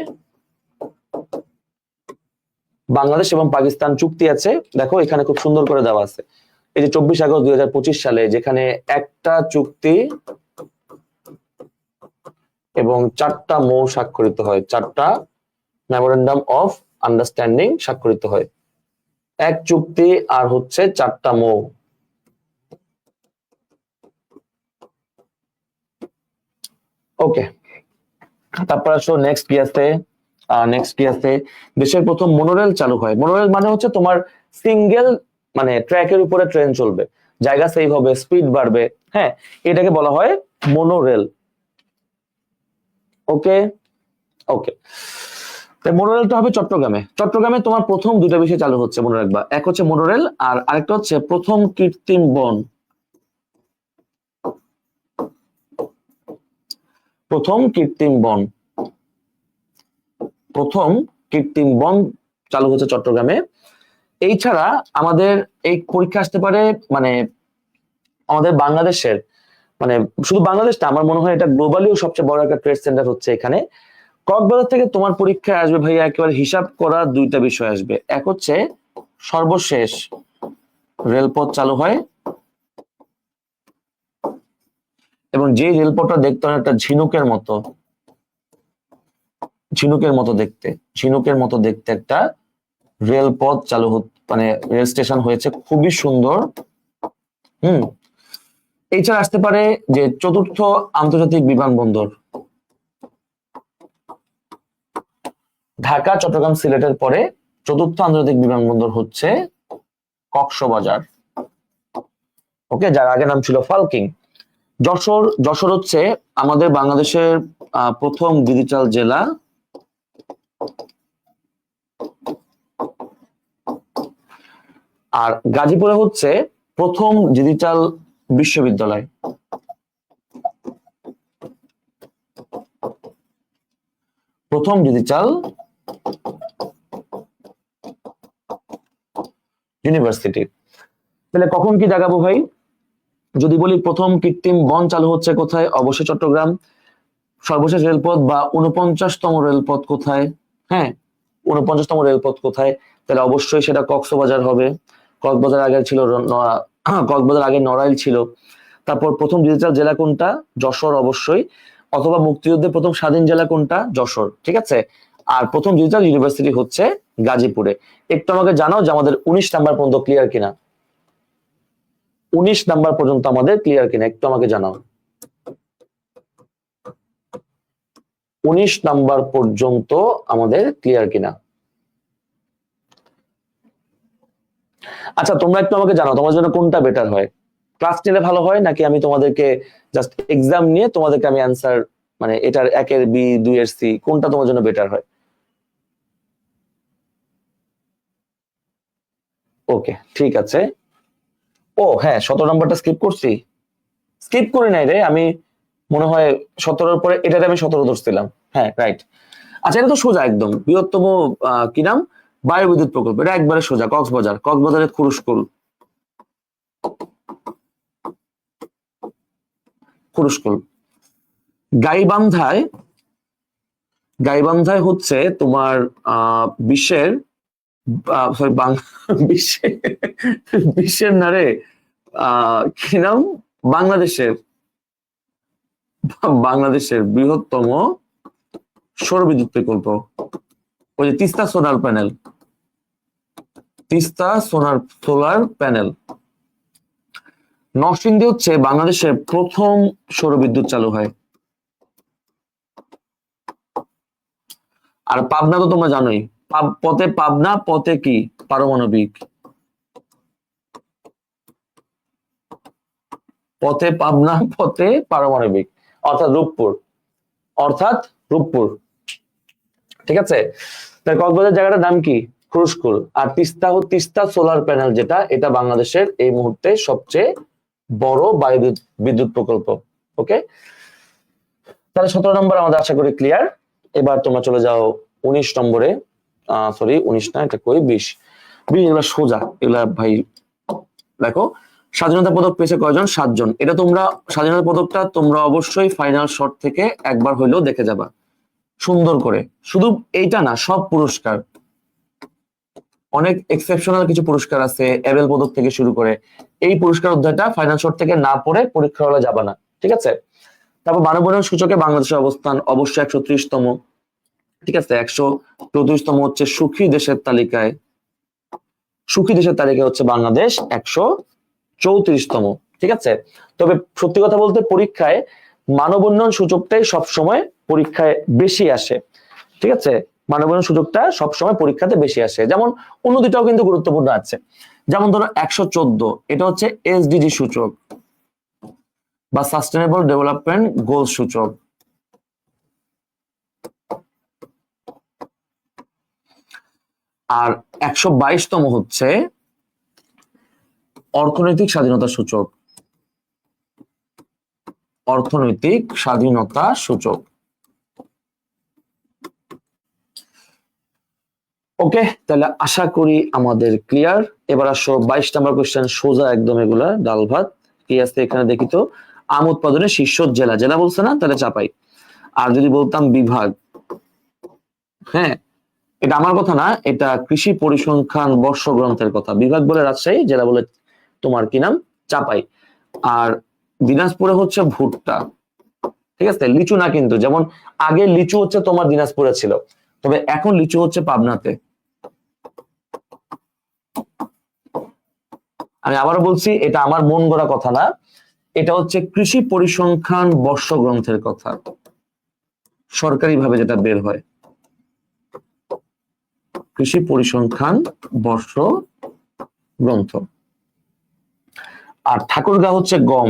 বাংলাদেশ এবং পাকিস্তান চুক্তি আছে। দেখো এখানে খুব সুন্দর করে দেওয়া আছে, এই যে 24 আগস্ট 2025 সালে, যেখানে একটা চুক্তি এবং 4টা মৌ স্বাক্ষরিত হয়, 4টা মেমোরেন্ডাম অফ আন্ডারস্ট্যান্ডিং স্বাক্ষরিত হয়। এক চুক্তি আর হচ্ছে 4টা মৌ। ওকে, তারপর আসো নেক্সট কি আছে? দেশের প্রথম মনোরেল চালু হয়। মনোরেল মানে হচ্ছে তোমার সিঙ্গেল মানে ট্র্যাকের উপরে ট্রেন চলবে, জায়গা সেভ হবে, স্পিড বাড়বে, হ্যাঁ, এটাকে বলা হয় মনোরেল। ওকে, মনোরেলটা হবে চট্টগ্রামে তোমার প্রথম দুটো বিষয় চালু হচ্ছে, মনে রাখবা। এক হচ্ছে মনোরেল, আর আরেকটা হচ্ছে প্রথম কৃত্রিম বন। প্রথম কৃত্রিম বন চালু হচ্ছে চট্টগ্রামে। এই ছাড়া আমাদের এই পরীক্ষা আসতে পারে, মানে আমাদের বাংলাদেশের, মানে শুধু বাংলাদেশটা, আমার মনে হয় এটা গ্লোবালিও সবচেয়ে বড় একটা ট্রেড সেন্টার হচ্ছে এখানে। কক্সবাজার থেকে তোমার পরীক্ষায় আসবে ভাইয়া একেবারে হিসাব করা দুইটা বিষয় আসবে। এক হচ্ছে সর্বশেষ রেলপথ চালু হয়, এবং যে রেলপথটা দেখতে অনেকটা ঝিনুকের মতো দেখতে একটা রেলপথ চালু মানে রেল স্টেশন হয়েছে, খুবই সুন্দর। এছাড়া আসতে পারে যে চতুর্থ আন্তর্জাতিক বিমানবন্দর, ঢাকা, চট্টগ্রাম, সিলেটের পরে চতুর্থ আন্তর্জাতিক বিমানবন্দর হচ্ছে কক্সবাজার। ওকে, যার আগে নাম ছিল ফালকিং। যশোর হচ্ছে আমাদের বাংলাদেশের প্রথম ডিজিটাল জেলা। আর গাজীপুরে হচ্ছে প্রথম ডিজিটাল বিশ্ববিদ্যালয়। প্রথম ডিজিটাল ইউনিভার্সিটি। তাহলে কখন কি দেখাবো ভাই? যদি বলি প্রথম কৃত্রিম বন চালু হচ্ছে কোথায়, অবশ্যই চট্টগ্রাম। সর্বশেষ রেলপথ বা 49তম রেলপথ কোথায়? হ্যাঁ, 49তম রেলপথ কোথায়? তাহলে অবশ্যই সেটা কক্সবাজার হবে। কক্সবাজার আগে ছিল কক্সবাজার আগে নড়াইল ছিল। তারপর প্রথম ডিজিটাল জেলা কোনটা? যশোর অবশ্যই। অথবা মুক্তিযুদ্ধের প্রথম স্বাধীন জেলা কোনটা? যশোর। ঠিক আছে। আর প্রথম ডিজিটাল ইউনিভার্সিটি হচ্ছে গাজীপুরে। একটু আমাকে জানাও যে আমাদের 19 নাম্বার পর্যন্ত ক্লিয়ার কিনা। 19 নাম্বার পর্যন্ত আমাদের ক্লিয়ার কিনা একটু আমাকে জানাও। 19 নাম্বার পর্যন্ত আমাদের ক্লিয়ার কিনা। আচ্ছা, তোমরা একটু আমাকে জানাও তোমার জন্য কোনটা বেটার হয়। ক্লাস নিলে ভালো হয় নাকি আমি তোমাদেরকে জাস্ট এক্সাম নিয়ে তোমাদেরকে আমি অ্যান্সার, মানে এটার 1 এর বি 2 এর সি, কোনটা তোমার জন্য বেটার হয়? ওকে, ঠিক আছে। ও হ্যাঁ, 17 নম্বরটা স্কিপ করছি। স্কিপ করি নাই রে আমি, মনে হয় 17-র পরে এটাতে আমি 17 ধরছিলাম। হ্যাঁ, রাইট। আচ্ছা, এটা তো সোজা একদম বৃহত্তম কি নাম, বায়ুবিদ্যুৎ প্রকল্প। এটা একবারে সোজা, কক্সবাজারের খুরুশকুল। গাইবান্ধায় হচ্ছে তোমার বিশ্বের সরি বিশ্বের বিশ্বের না রে, কি নাম, বাংলাদেশের বৃহত্তম সৌরবিদ্যুৎ প্রকল্প। ওই যে তিস্তা সোলার প্যানেল। নরসিংদী হচ্ছে বাংলাদেশের প্রথম সৌরবিদ্যুৎ চালু হয়। আর পাবনা তো তোমরা জানোই, পথে পাবনা, পথে কি পারমাণবিক। পথে পাবনা, পথে পারমাণবিক, অর্থাৎ রূপপুর। ঠিক আছে। তাই কক্সবাজার জায়গাটার নাম কি? খুরুশকুল। আর তিস্তা সোলার প্যানেল যেটা, এটা বাংলাদেশের এই মুহূর্তে সবচেয়ে বড় বিদ্যুৎ প্রকল্প। ওকে, তাহলে 17 নম্বর আমাদের আশা করি ক্লিয়ার। এবার তোমরা চলে যাও 19 নম্বরে। সরি 19 না, এটা কই 20। এগুলা সোজা, এগুলা ভাই দেখো। স্বাধীনতা পদক পেয়েছে কয়জন? 7 জন। এটা তোমরা স্বাধীনতা পদকটা তোমরা অবশ্যই ফাইনাল শট থেকে একবার হইলেও দেখে যাবা সুন্দর করে। শুধু এইটা না, সব পুরস্কার, অনেক এক্সেপশনাল কিছু পুরস্কার আছে, এবেল পদক থেকে শুরু করে। এই পুরস্কার অধ্যায়টা ফাইনাল শট থেকে না পড়ে পরীক্ষা হলে যাবা না। ঠিক আছে। তারপর মানবাধিকার সূচকে বাংলাদেশের অবস্থান অবশ্যই 130তম। ঠিক আছে, 134তম হচ্ছে সুখী দেশের তালিকায় হচ্ছে বাংলাদেশ 134তম। ঠিক আছে। তবে সত্যি কথা বলতে পরীক্ষায় মানব উন্নয়ন সূচকটাই সবসময় পরীক্ষায় বেশি আসে। ঠিক আছে, মানব উন্নয়ন সূচকটা সবসময় পরীক্ষাতে বেশি আসে। যেমন উন্নতিটাও কিন্তু গুরুত্বপূর্ণ আছে। যেমন ধরো 114, এটা হচ্ছে এসডিজি সূচক বা সাস্টেনেবল ডেভেলপমেন্ট গোল সূচক। আর 122তম হচ্ছে অর্থনৈতিক স্বাধীনতা সূচক। ওকে, তাহলে আশা করি আমাদের ক্লিয়ার। এবার আসো 22 নম্বর কোশ্চেন, সোজা একদম, এগুলা ডাল ভাত। কি আছে এখানে দেখি তো। আম উৎপাদনের শীর্ষ জেলা বলছে না, তাহলে চাপাই। আর যদি বলতাম বিভাগ, হ্যাঁ, এটা আমার কথা না, এটা কৃষি পরিসংখ্যান বর্ষগ্রন্থের কথা। বিভাগ বলে রাজশাহী, জেলা বলে তোমার কি নাম, চাপাই। আর দিনাজপুরে হচ্ছে ভুট্টা। ঠিক আছে, লিচু না কিন্তু। যেমন আগে লিচু হচ্ছে তোমার দিনাজপুরে ছিল, তবে এখন লিচু হচ্ছে পাবনাতে। আমি আবারও বলছি, এটা আমার মন গড়া কথা না, এটা হচ্ছে কৃষি পরিসংখ্যান বর্ষগ্রন্থের কথা, সরকারি ভাবে যেটা বের হয়। কৃষি পরিসংখ্যান বর্ষ গ্রন্থ। আর ঠাকুরগাঁ হচ্ছে গম।